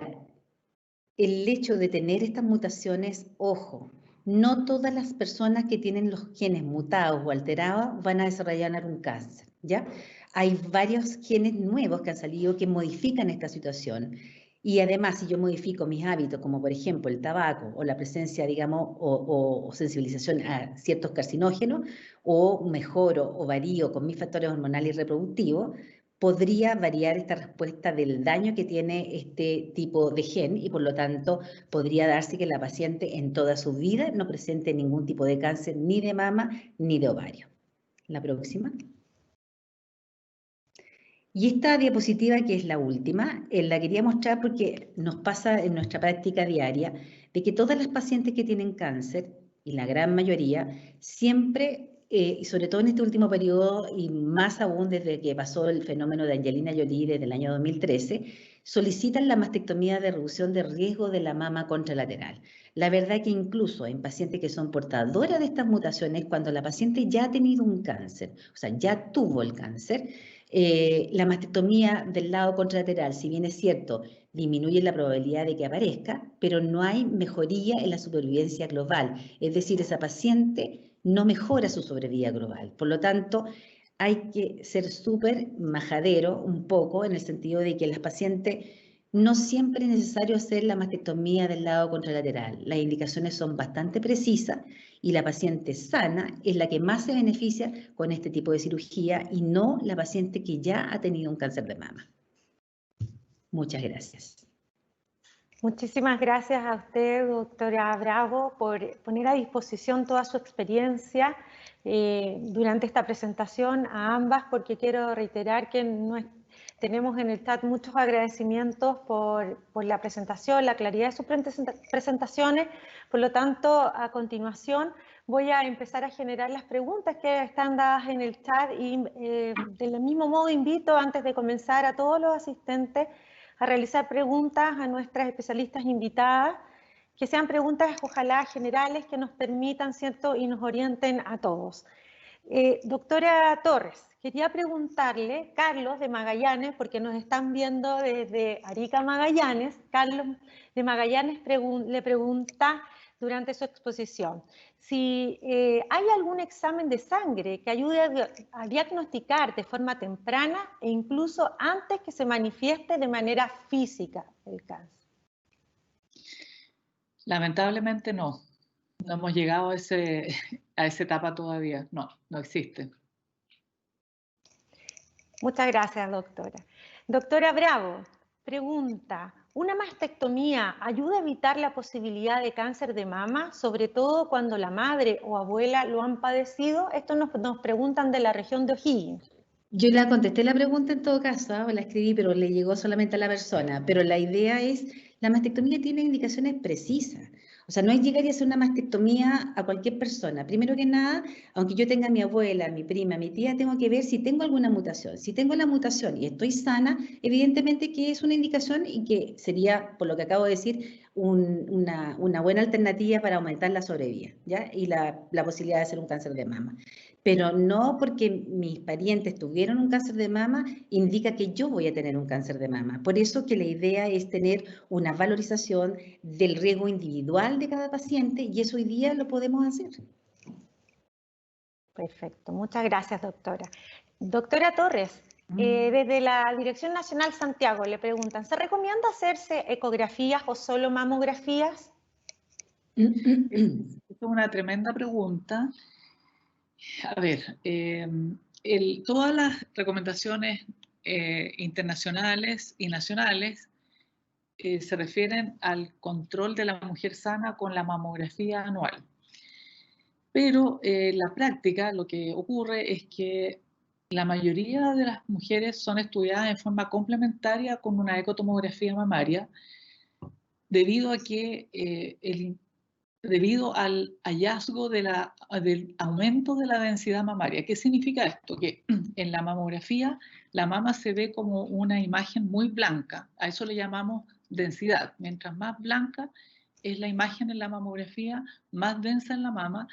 el hecho de tener estas mutaciones, ojo, no todas las personas que tienen los genes mutados o alterados van a desarrollar un cáncer, ¿ya? Hay varios genes nuevos que han salido que modifican esta situación. Y además, si yo modifico mis hábitos, como por ejemplo el tabaco o la presencia, digamos, o sensibilización a ciertos carcinógenos, o mejoro o varío con mis factores hormonales y reproductivos, podría variar esta respuesta del daño que tiene este tipo de gen y por lo tanto podría darse que la paciente en toda su vida no presente ningún tipo de cáncer ni de mama ni de ovario. La próxima. Y esta diapositiva, que es la última, la quería mostrar porque nos pasa en nuestra práctica diaria de que todas las pacientes que tienen cáncer, y la gran mayoría, siempre, y sobre todo en este último periodo, y más aún desde que pasó el fenómeno de Angelina Jolie desde el año 2013, solicitan la mastectomía de reducción de riesgo de la mama contralateral. La verdad que incluso en pacientes que son portadoras de estas mutaciones, cuando la paciente ya ha tenido un cáncer, o sea, ya tuvo el cáncer, la mastectomía del lado contralateral, si bien es cierto, disminuye la probabilidad de que aparezca, pero no hay mejoría en la supervivencia global. Es decir, esa paciente no mejora su sobrevida global. Por lo tanto, hay que ser súper majadero un poco en el sentido de que las pacientes no siempre es necesario hacer la mastectomía del lado contralateral. Las indicaciones son bastante precisas y la paciente sana es la que más se beneficia con este tipo de cirugía y no la paciente que ya ha tenido un cáncer de mama. Muchas gracias. Muchísimas gracias a usted, doctora Bravo, por poner a disposición toda su experiencia durante esta presentación, a ambas, porque quiero reiterar que tenemos en el chat muchos agradecimientos por la presentación, la claridad de sus presentaciones. Por lo tanto, a continuación voy a empezar a generar las preguntas que están dadas en el chat y del mismo modo invito, antes de comenzar, a todos los asistentes a realizar preguntas a nuestras especialistas invitadas, que sean preguntas ojalá generales que nos permitan, ¿cierto?, y nos orienten a todos. Doctora Torres, quería preguntarle, Carlos de Magallanes, porque nos están viendo desde Arica, Magallanes, Carlos de Magallanes le pregunta durante su exposición si hay algún examen de sangre que ayude a diagnosticar de forma temprana e incluso antes que se manifieste de manera física el cáncer. Lamentablemente no. No hemos llegado a esa etapa todavía. No, no existe. Muchas gracias, doctora. Doctora Bravo, pregunta, ¿una mastectomía ayuda a evitar la posibilidad de cáncer de mama, sobre todo cuando la madre o abuela lo han padecido? Esto nos preguntan de la región de O'Higgins. Yo le contesté la pregunta en todo caso, la escribí, pero le llegó solamente a la persona. Pero la idea es, la mastectomía tiene indicaciones precisas. O sea, no es llegar y hacer una mastectomía a cualquier persona. Primero que nada, aunque yo tenga a mi abuela, a mi prima, a mi tía, tengo que ver si tengo alguna mutación. Si tengo la mutación y estoy sana, evidentemente que es una indicación y que sería, por lo que acabo de decir, una buena alternativa para aumentar la sobrevida, ¿ya? Y la posibilidad de hacer un cáncer de mama. Pero no porque mis parientes tuvieron un cáncer de mama indica que yo voy a tener un cáncer de mama. Por eso que la idea es tener una valorización del riesgo individual de cada paciente y eso hoy día lo podemos hacer. Perfecto, muchas gracias, doctora. Doctora Torres, desde la Dirección Nacional Santiago le preguntan, ¿se recomienda hacerse ecografías o solo mamografías? Esa es una tremenda pregunta. A ver, todas las recomendaciones internacionales y nacionales se refieren al control de la mujer sana con la mamografía anual. Pero en la práctica lo que ocurre es que la mayoría de las mujeres son estudiadas en forma complementaria con una ecotomografía mamaria, debido a que debido al hallazgo del aumento de la densidad mamaria. ¿Qué significa esto? Que en la mamografía la mama se ve como una imagen muy blanca, a eso le llamamos densidad. Mientras más blanca es la imagen en la mamografía, más densa en la mama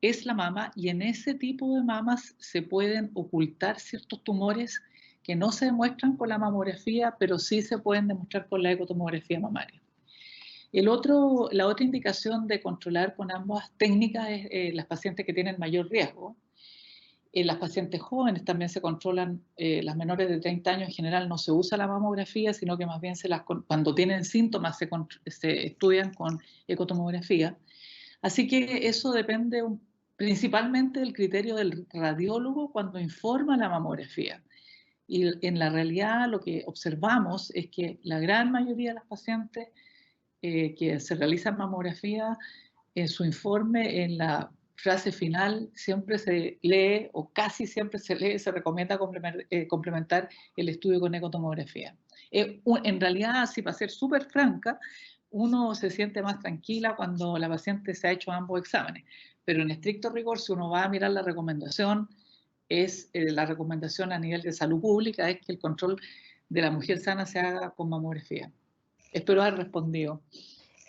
es la mama, y en ese tipo de mamas se pueden ocultar ciertos tumores que no se demuestran con la mamografía, pero sí se pueden demostrar con la ecotomografía mamaria. La otra indicación de controlar con ambas técnicas es las pacientes que tienen mayor riesgo. Las pacientes jóvenes también se controlan, las menores de 30 años en general no se usa la mamografía, sino que más bien cuando tienen síntomas se estudian con ecotomografía. Así que eso depende principalmente del criterio del radiólogo cuando informa la mamografía. Y en la realidad lo que observamos es que la gran mayoría de las pacientes que se realizan mamografía, en su informe, en la frase final, siempre se lee, o casi siempre se lee, se recomienda complementar el estudio con ecotomografía. En realidad, si para ser súper franca, uno se siente más tranquila cuando la paciente se ha hecho ambos exámenes, pero en estricto rigor, si uno va a mirar la recomendación, la recomendación a nivel de salud pública es que el control de la mujer sana se haga con mamografía. Espero haber respondido.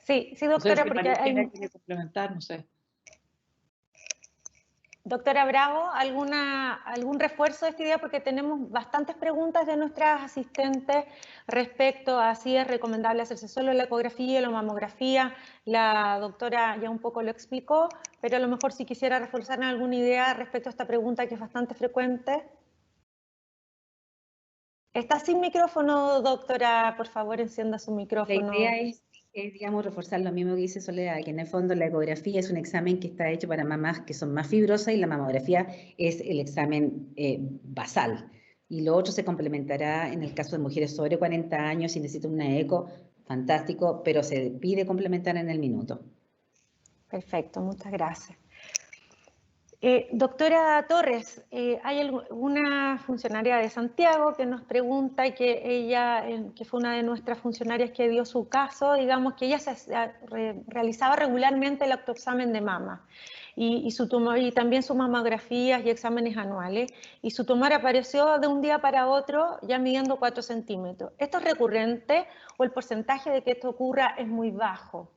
Sí, doctora, no sé si porque hay... que complementar, no sé. Doctora Bravo, ¿algún refuerzo de esta idea? Porque tenemos bastantes preguntas de nuestras asistentes respecto a si es recomendable hacerse solo la ecografía y la mamografía. La doctora ya un poco lo explicó, pero a lo mejor si quisiera reforzar alguna idea respecto a esta pregunta que es bastante frecuente. Está sin micrófono, doctora, por favor encienda su micrófono. La idea es, digamos, reforzar lo mismo que dice Soledad, que en el fondo la ecografía es un examen que está hecho para mamás que son más fibrosas y la mamografía es el examen basal. Y lo otro se complementará en el caso de mujeres sobre 40 años si necesitan una eco, fantástico, pero se pide complementar en el minuto. Perfecto, muchas gracias. Doctora Torres, hay una funcionaria de Santiago que nos pregunta, y que ella, que fue una de nuestras funcionarias que dio su caso, digamos que ella realizaba regularmente el autoexamen de mama y también sus mamografías y exámenes anuales, y su tumor apareció de un día para otro ya midiendo 4 centímetros. ¿Esto es recurrente o el porcentaje de que esto ocurra es muy bajo?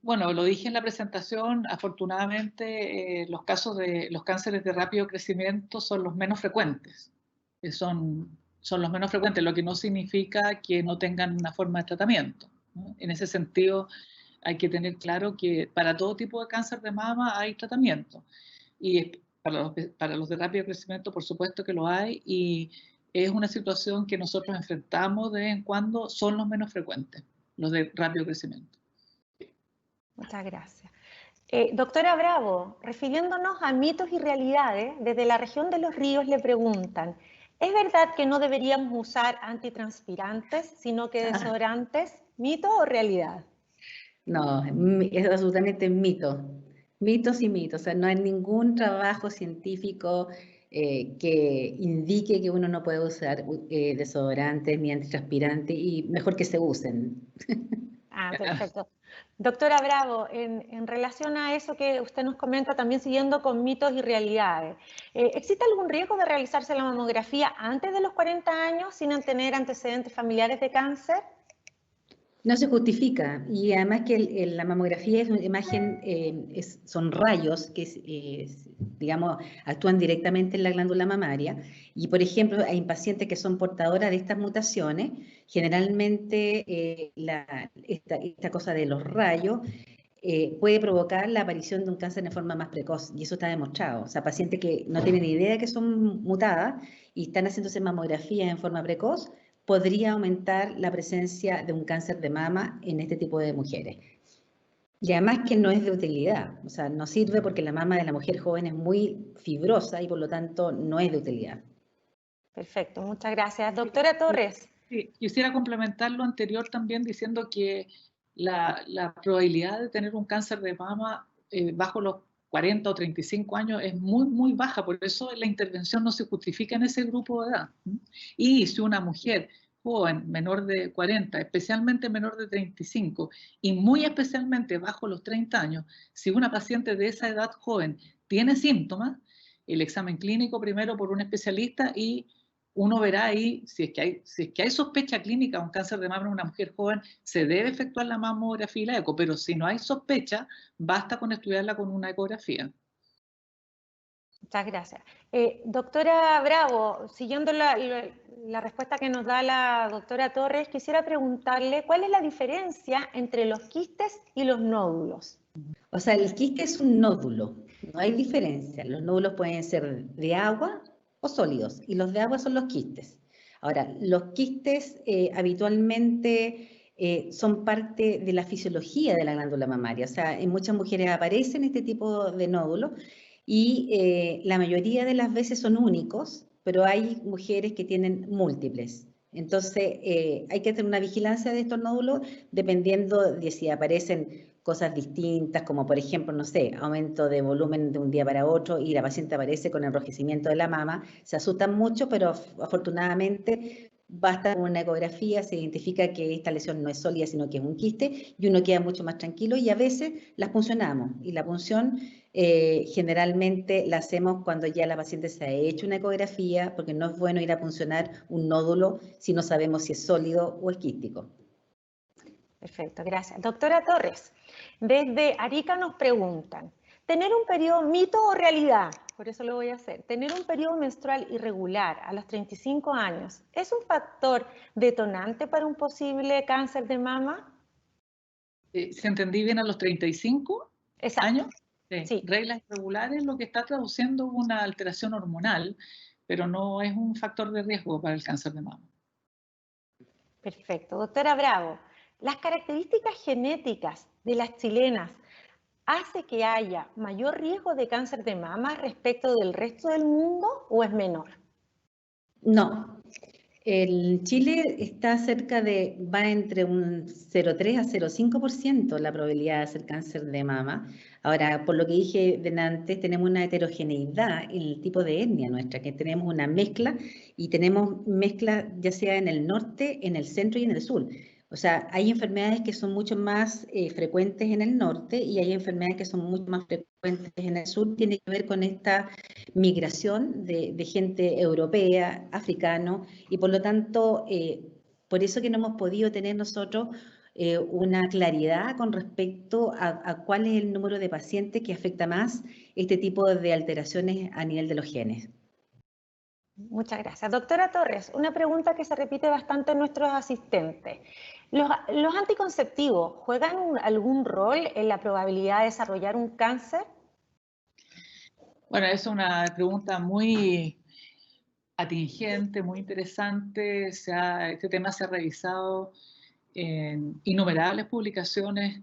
Bueno, lo dije en la presentación, afortunadamente los casos de los cánceres de rápido crecimiento son los menos frecuentes. Son los menos frecuentes, lo que no significa que no tengan una forma de tratamiento, ¿no? En ese sentido, hay que tener claro que para todo tipo de cáncer de mama hay tratamiento. Y para los de rápido crecimiento, por supuesto que lo hay, y es una situación que nosotros enfrentamos de vez en cuando, son los menos frecuentes, los de rápido crecimiento. Muchas gracias. Doctora Bravo, refiriéndonos a mitos y realidades, desde la región de Los Ríos le preguntan, ¿es verdad que no deberíamos usar antitranspirantes, sino que desodorantes? ¿Mito o realidad? No, es absolutamente mito. Mitos y mitos. O sea, no hay ningún trabajo científico que indique que uno no puede usar desodorantes ni antitranspirantes, y mejor que se usen. Perfecto. Doctora Bravo, en relación a eso que usted nos comenta, también siguiendo con mitos y realidades, ¿existe algún riesgo de realizarse la mamografía antes de los 40 años sin tener antecedentes familiares de cáncer? No se justifica, y además que la mamografía es una imagen, son rayos que, digamos, actúan directamente en la glándula mamaria, y por ejemplo, hay pacientes que son portadoras de estas mutaciones. Generalmente esta cosa de los rayos puede provocar la aparición de un cáncer de forma más precoz, y eso está demostrado. O sea, pacientes que no tienen idea que son mutadas y están haciéndose mamografía en forma precoz, podría aumentar la presencia de un cáncer de mama en este tipo de mujeres. Y además que no es de utilidad, o sea, no sirve porque la mama de la mujer joven es muy fibrosa y por lo tanto no es de utilidad. Perfecto, muchas gracias. Doctora Torres. Sí, quisiera complementar lo anterior también diciendo que la probabilidad de tener un cáncer de mama bajo los 40 o 35 años es muy, muy baja, por eso la intervención no se justifica en ese grupo de edad. Y si una mujer joven, menor de 40, especialmente menor de 35 y muy especialmente bajo los 30 años, si una paciente de esa edad joven tiene síntomas, el examen clínico primero por un especialista y uno verá ahí, si es que hay sospecha clínica de un cáncer de mama en una mujer joven, se debe efectuar la mamografía y la eco, pero si no hay sospecha, basta con estudiarla con una ecografía. Muchas gracias. Doctora Bravo, siguiendo la respuesta que nos da la doctora Torres, quisiera preguntarle cuál es la diferencia entre los quistes y los nódulos. O sea, el quiste es un nódulo, no hay diferencia. Los nódulos pueden ser de agua o sólidos, y los de agua son los quistes. Ahora, los quistes habitualmente son parte de la fisiología de la glándula mamaria. O sea, en muchas mujeres aparecen este tipo de nódulos y la mayoría de las veces son únicos, pero hay mujeres que tienen múltiples. Entonces, hay que tener una vigilancia de estos nódulos dependiendo de si aparecen cosas distintas, como por ejemplo, no sé, aumento de volumen de un día para otro y la paciente aparece con enrojecimiento de la mama. Se asustan mucho, pero afortunadamente basta con una ecografía, se identifica que esta lesión no es sólida, sino que es un quiste, y uno queda mucho más tranquilo, y a veces las puncionamos. Y la punción generalmente la hacemos cuando ya la paciente se ha hecho una ecografía, porque no es bueno ir a puncionar un nódulo si no sabemos si es sólido o es quístico. Perfecto, gracias. Doctora Torres, desde Arica nos preguntan, ¿tener un periodo mito o realidad? Por eso lo voy a hacer. ¿Tener un periodo menstrual irregular a los 35 años es un factor detonante para un posible cáncer de mama? ¿Se entendí bien a los 35 años? Sí. Reglas irregulares, lo que está traduciendo una alteración hormonal, pero no es un factor de riesgo para el cáncer de mama. Perfecto. Doctora Bravo, ¿las características genéticas de las chilenas hace que haya mayor riesgo de cáncer de mama respecto del resto del mundo o es menor? No. En Chile está va entre un 0,3 a 0,5% la probabilidad de hacer cáncer de mama. Ahora, por lo que dije antes, tenemos una heterogeneidad en el tipo de etnia nuestra, que tenemos una mezcla y tenemos mezcla ya sea en el norte, en el centro y en el sur. O sea, hay enfermedades que son mucho más frecuentes en el norte y hay enfermedades que son mucho más frecuentes en el sur. Tiene que ver con esta migración de gente europea, africano, y por lo tanto, por eso que no hemos podido tener nosotros una claridad con respecto a cuál es el número de pacientes que afecta más este tipo de alteraciones a nivel de los genes. Muchas gracias. Doctora Torres, una pregunta que se repite bastante en nuestros asistentes. ¿Los anticonceptivos juegan algún rol en la probabilidad de desarrollar un cáncer? Bueno, es una pregunta muy atingente, muy interesante. Este tema se ha revisado en innumerables publicaciones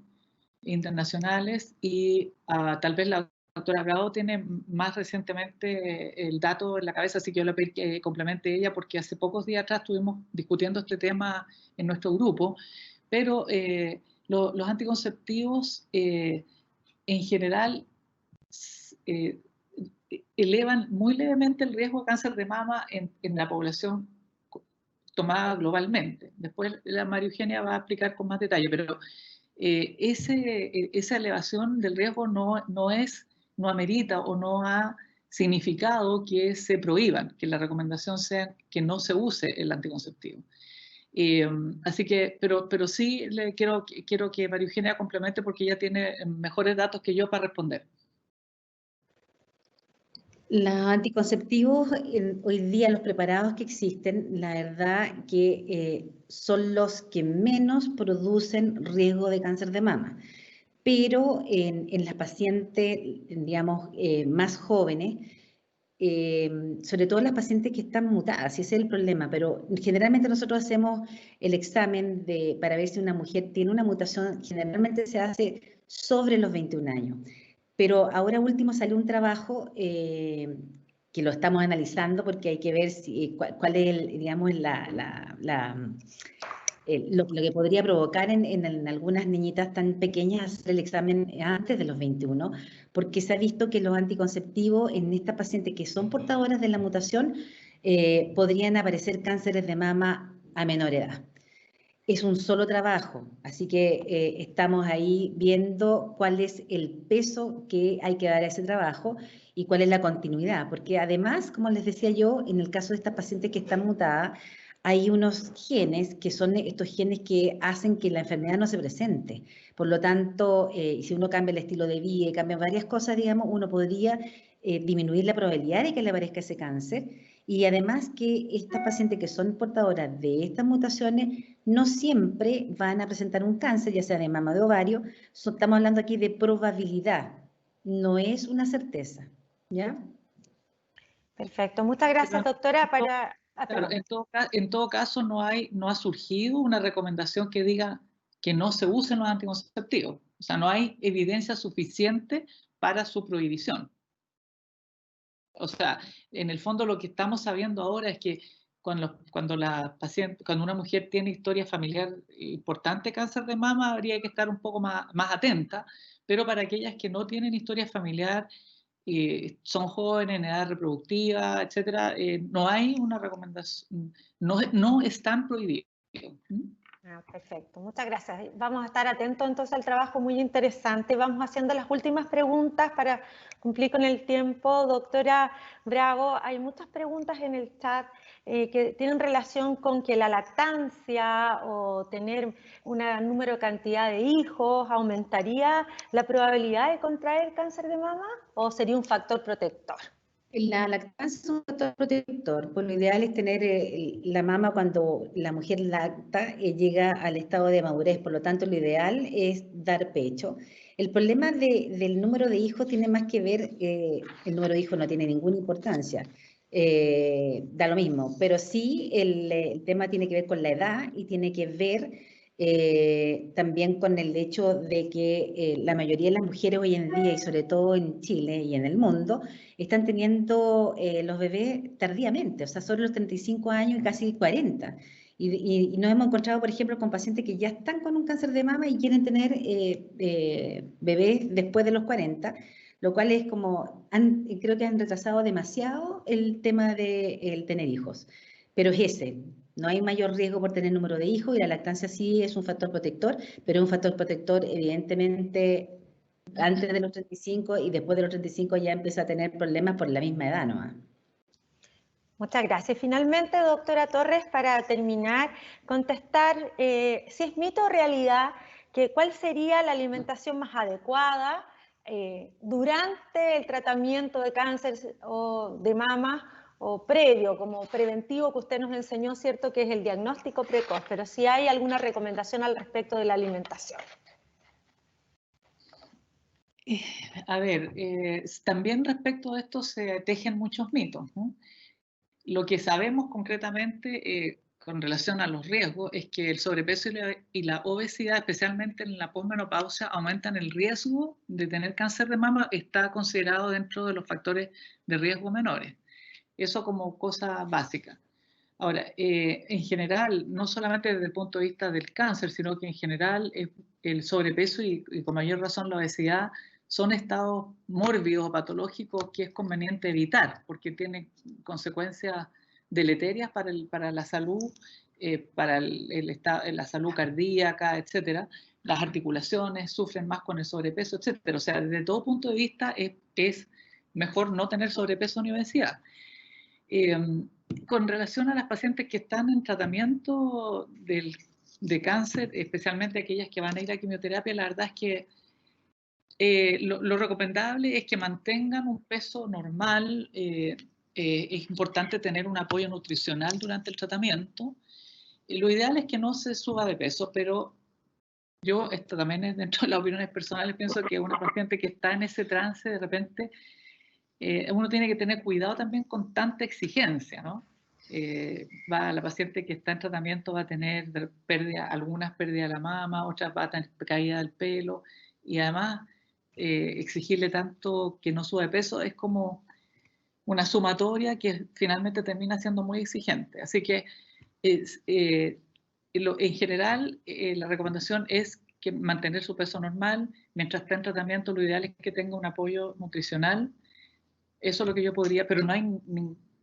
internacionales y tal vez la doctora Bravo tiene más recientemente el dato en la cabeza, así que yo le pedí que complemente ella, porque hace pocos días atrás estuvimos discutiendo este tema en nuestro grupo, pero los anticonceptivos en general elevan muy levemente el riesgo de cáncer de mama en la población tomada globalmente. Después la María Eugenia va a explicar con más detalle, pero esa elevación del riesgo no amerita o no ha significado que se prohíban, que la recomendación sea que no se use el anticonceptivo. Así que, pero sí quiero que María Eugenia complemente porque ella tiene mejores datos que yo para responder. Los anticonceptivos, hoy día los preparados que existen, la verdad que son los que menos producen riesgo de cáncer de mama. Pero en las pacientes, digamos, más jóvenes, sobre todo las pacientes que están mutadas, ese es el problema, pero generalmente nosotros hacemos el examen para ver si una mujer tiene una mutación, generalmente se hace sobre los 21 años. Pero ahora último salió un trabajo que lo estamos analizando porque hay que ver cuál es, digamos, lo que podría provocar en algunas niñitas tan pequeñas hacer el examen antes de los 21, porque se ha visto que los anticonceptivos en estas pacientes que son portadoras de la mutación podrían aparecer cánceres de mama a menor edad. Es un solo trabajo, así que estamos ahí viendo cuál es el peso que hay que dar a ese trabajo y cuál es la continuidad, porque además, como les decía yo, en el caso de estas pacientes que están mutadas, hay unos genes que son estos genes que hacen que la enfermedad no se presente. Por lo tanto, si uno cambia el estilo de vida y cambia varias cosas, digamos, uno podría disminuir la probabilidad de que le aparezca ese cáncer. Y además que estas pacientes que son portadoras de estas mutaciones no siempre van a presentar un cáncer, ya sea de mama o de ovario. Estamos hablando aquí de probabilidad, no es una certeza, ¿ya? Perfecto, muchas gracias, doctora. Claro, en todo caso no ha surgido una recomendación que diga que no se usen los anticonceptivos. O sea, no hay evidencia suficiente para su prohibición. O sea, en el fondo lo que estamos sabiendo ahora es que cuando una mujer tiene historia familiar importante de cáncer de mama, habría que estar un poco más atenta, pero para aquellas que no tienen historia familiar, son jóvenes en edad reproductiva, etcétera, no hay una recomendación, no están prohibidos. Perfecto, muchas gracias. Vamos a estar atentos entonces al trabajo, muy interesante. Vamos haciendo las últimas preguntas para cumplir con el tiempo. Doctora Bravo, hay muchas preguntas en el chat que tienen relación con que la lactancia o tener una número cantidad de hijos aumentaría la probabilidad de contraer cáncer de mama o sería un factor protector. La lactancia es un factor protector, pues lo ideal es tener la mama cuando la mujer lacta llega al estado de madurez, por lo tanto lo ideal es dar pecho. El problema del número de hijos tiene más que ver, el número de hijos no tiene ninguna importancia, da lo mismo, pero sí el tema tiene que ver con la edad y tiene que ver también con el hecho de que la mayoría de las mujeres hoy en día, y sobre todo en Chile y en el mundo, están teniendo los bebés tardíamente, o sea, sobre los 35 años y casi 40. Y nos hemos encontrado, por ejemplo, con pacientes que ya están con un cáncer de mama y quieren tener bebés después de los 40, lo cual es como, creo que han retrasado demasiado el tema de tener hijos. Pero es ese, no hay mayor riesgo por tener número de hijos y la lactancia sí es un factor protector, pero es un factor protector evidentemente antes de los 35 y después de los 35 ya empieza a tener problemas por la misma edad, ¿no? Muchas gracias. Finalmente, doctora Torres, para terminar, contestar si es mito o realidad, cuál sería la alimentación más adecuada durante el tratamiento de cáncer o de mama o previo, como preventivo que usted nos enseñó, ¿cierto? Que es el diagnóstico precoz, pero si hay alguna recomendación al respecto de la alimentación. A ver, también respecto a esto se tejen muchos mitos, ¿no? Lo que sabemos concretamente con relación a los riesgos es que el sobrepeso y la obesidad, especialmente en la posmenopausia, aumentan el riesgo de tener cáncer de mama, está considerado dentro de los factores de riesgo menores. Eso como cosa básica. Ahora, en general, no solamente desde el punto de vista del cáncer, sino que en general el sobrepeso y con mayor razón la obesidad son estados mórbidos o patológicos que es conveniente evitar porque tienen consecuencias deleterias para la salud, para la salud cardíaca, etc. Las articulaciones sufren más con el sobrepeso, etc. O sea, desde todo punto de vista es mejor no tener sobrepeso ni obesidad. Con relación a las pacientes que están en tratamiento de cáncer, especialmente aquellas que van a ir a quimioterapia, la verdad es que lo recomendable es que mantengan un peso normal. Es importante tener un apoyo nutricional durante el tratamiento. Lo ideal es que no se suba de peso, pero yo, esto también es dentro de las opiniones personales, pienso que una paciente que está en ese trance, de repente, uno tiene que tener cuidado también con tanta exigencia, ¿no? La paciente que está en tratamiento va a tener algunas pérdidas de la mama, otras va a tener caída del pelo, y además exigirle tanto que no suba de peso es como una sumatoria que finalmente termina siendo muy exigente. Así que en general la recomendación es que mantener su peso normal. Mientras esté en tratamiento, lo ideal es que tenga un apoyo nutricional. Eso es lo que yo podría, pero no hay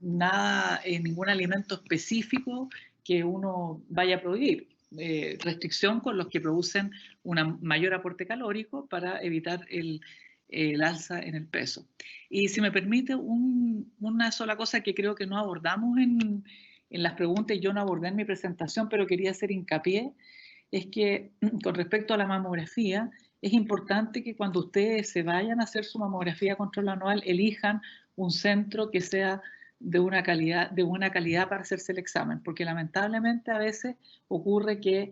nada, ningún alimento específico que uno vaya a prohibir. Restricción con los que producen un mayor aporte calórico para evitar el alza en el peso. Y si me permite, una sola cosa que creo que no abordamos en las preguntas, yo no abordé en mi presentación, pero quería hacer hincapié, es que con respecto a la mamografía, es importante que cuando ustedes se vayan a hacer su mamografía control anual, elijan un centro que sea de buena calidad para hacerse el examen, porque lamentablemente a veces ocurre que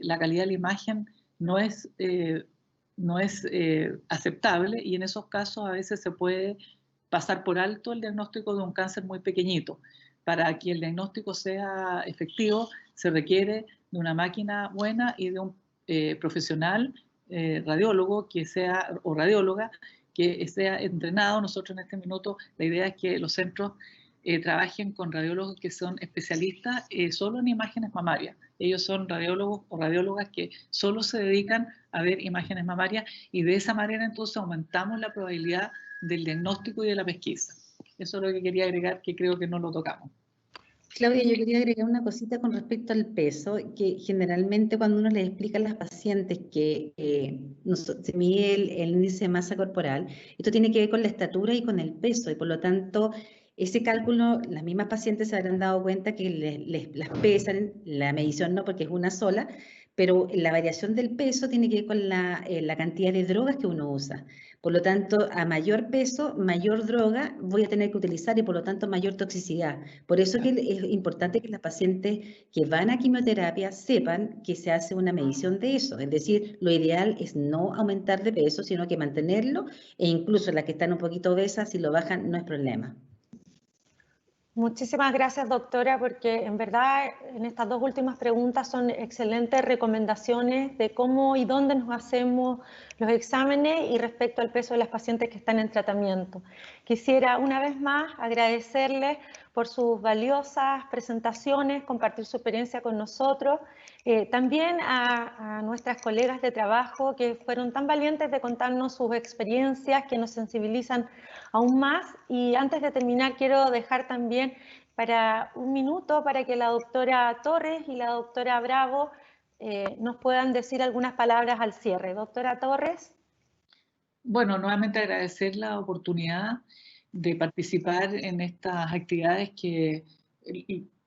la calidad de la imagen no es aceptable, y en esos casos a veces se puede pasar por alto el diagnóstico de un cáncer muy pequeñito. Para que el diagnóstico sea efectivo se requiere de una máquina buena y de un profesional radiólogo o radióloga que sea entrenado. Nosotros en este minuto la idea es que los centros trabajen con radiólogos que son especialistas solo en imágenes mamarias. Ellos son radiólogos o radiólogas que solo se dedican a ver imágenes mamarias, y de esa manera entonces aumentamos la probabilidad del diagnóstico y de la pesquisa. Eso es lo que quería agregar, que creo que no lo tocamos. Claudia, yo quería agregar una cosita con respecto al peso, que generalmente cuando uno les explica a las pacientes que se mide el índice de masa corporal, esto tiene que ver con la estatura y con el peso, y por lo tanto ese cálculo, las mismas pacientes se habrán dado cuenta que las pesan, la medición no, porque es una sola, pero la variación del peso tiene que ver con la cantidad de drogas que uno usa. Por lo tanto, a mayor peso, mayor droga voy a tener que utilizar, y por lo tanto mayor toxicidad. Por eso que es importante que las pacientes que van a quimioterapia sepan que se hace una medición de eso. Es decir, lo ideal es no aumentar de peso, sino que mantenerlo, e incluso las que están un poquito obesas, si lo bajan no es problema. Muchísimas gracias, doctora, porque en verdad en estas dos últimas preguntas son excelentes recomendaciones de cómo y dónde nos hacemos los exámenes y respecto al peso de las pacientes que están en tratamiento. Quisiera una vez más agradecerles por sus valiosas presentaciones, compartir su experiencia con nosotros, también a nuestras colegas de trabajo que fueron tan valientes de contarnos sus experiencias, que nos sensibilizan aún más. Y antes de terminar, quiero dejar también para un minuto para que la doctora Torres y la doctora Bravo nos puedan decir algunas palabras al cierre. Doctora Torres. Bueno, nuevamente agradecer la oportunidad de participar en estas actividades que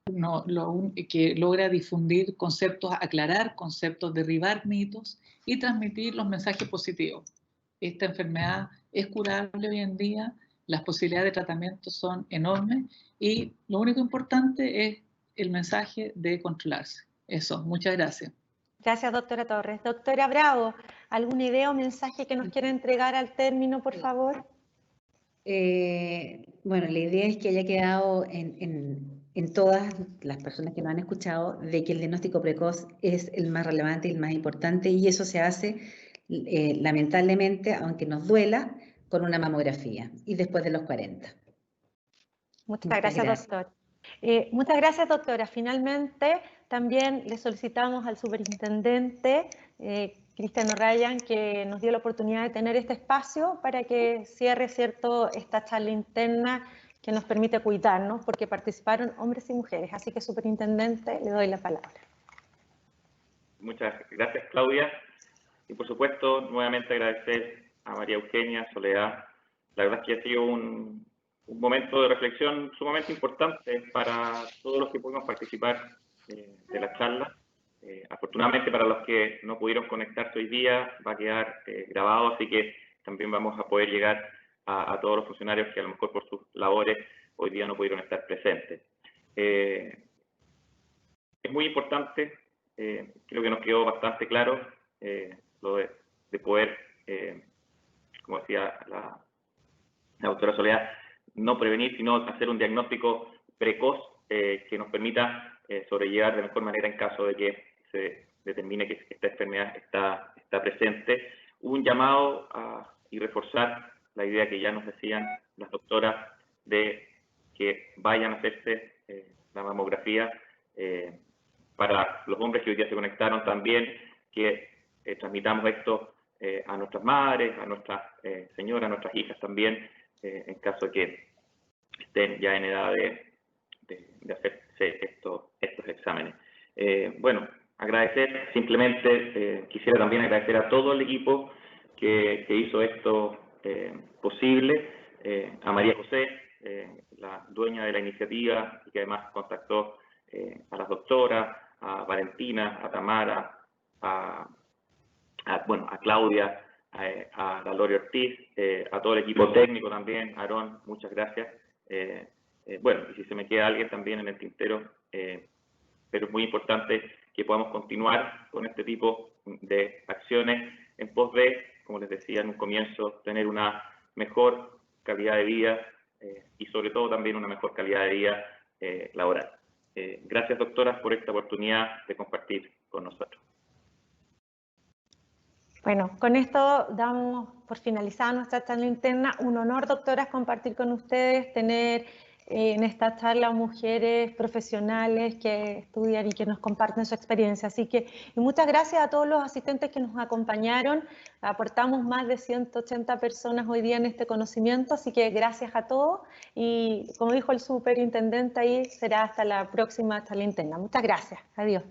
logra difundir conceptos, aclarar conceptos, derribar mitos y transmitir los mensajes positivos. Esta enfermedad es curable hoy en día, las posibilidades de tratamiento son enormes, y lo único importante es el mensaje de controlarse. Eso, muchas gracias. Gracias, doctora Torres. Doctora Bravo, ¿alguna idea o mensaje que nos quiera entregar al término, por favor? Bueno, la idea es que haya quedado en todas las personas que nos han escuchado de que el diagnóstico precoz es el más relevante y el más importante, y eso se hace lamentablemente, aunque nos duela, con una mamografía y después de los 40. Muchas gracias, doctor. Muchas gracias, doctora. Finalmente, también le solicitamos al superintendente Cristiano Ryan que nos dio la oportunidad de tener este espacio para que cierre, esta charla interna que nos permite cuidarnos, porque participaron hombres y mujeres. Así que, superintendente, le doy la palabra. Muchas gracias, Claudia. Y por supuesto, nuevamente agradecer a María Eugenia, Soledad. La verdad es que ha sido un momento de reflexión sumamente importante para todos los que pudimos participar de la charla. Afortunadamente, para los que no pudieron conectarse hoy día, va a quedar grabado, así que también vamos a poder llegar a todos los funcionarios que a lo mejor por sus labores hoy día no pudieron estar presentes. Es muy importante, creo que nos quedó bastante claro lo de poder, como decía la doctora Soledad, no prevenir, sino hacer un diagnóstico precoz que nos permita sobrellevar de mejor manera en caso de que se determine que esta enfermedad está presente. Un llamado y reforzar la idea que ya nos decían las doctoras de que vayan a hacerse la mamografía para los hombres que hoy día se conectaron también, que transmitamos esto a nuestras madres, a nuestras señoras, a nuestras hijas también, en caso de que estén ya en edad de hacerse estos exámenes. Bueno, agradecer, simplemente quisiera también agradecer a todo el equipo que hizo esto posible, a María José, la dueña de la iniciativa, y que además contactó a las doctoras, a Valentina, a Tamara, a Claudia, a la Lori Ortiz, a todo el equipo técnico también, Aarón, muchas gracias. Bueno, y si se me queda alguien también en el tintero, pero es muy importante que podamos continuar con este tipo de acciones en pos de, como les decía en un comienzo, tener una mejor calidad de vida y sobre todo también una mejor calidad de vida laboral. Gracias, doctoras, por esta oportunidad de compartir con nosotros. Bueno, con esto damos por finalizada nuestra charla interna. Un honor, doctoras, compartir con ustedes, tener en esta charla mujeres profesionales que estudian y que nos comparten su experiencia. Así que y muchas gracias a todos los asistentes que nos acompañaron. Aportamos más de 180 personas hoy día en este conocimiento, así que gracias a todos. Y como dijo el superintendente ahí, será hasta la próxima charla interna. Muchas gracias. Adiós.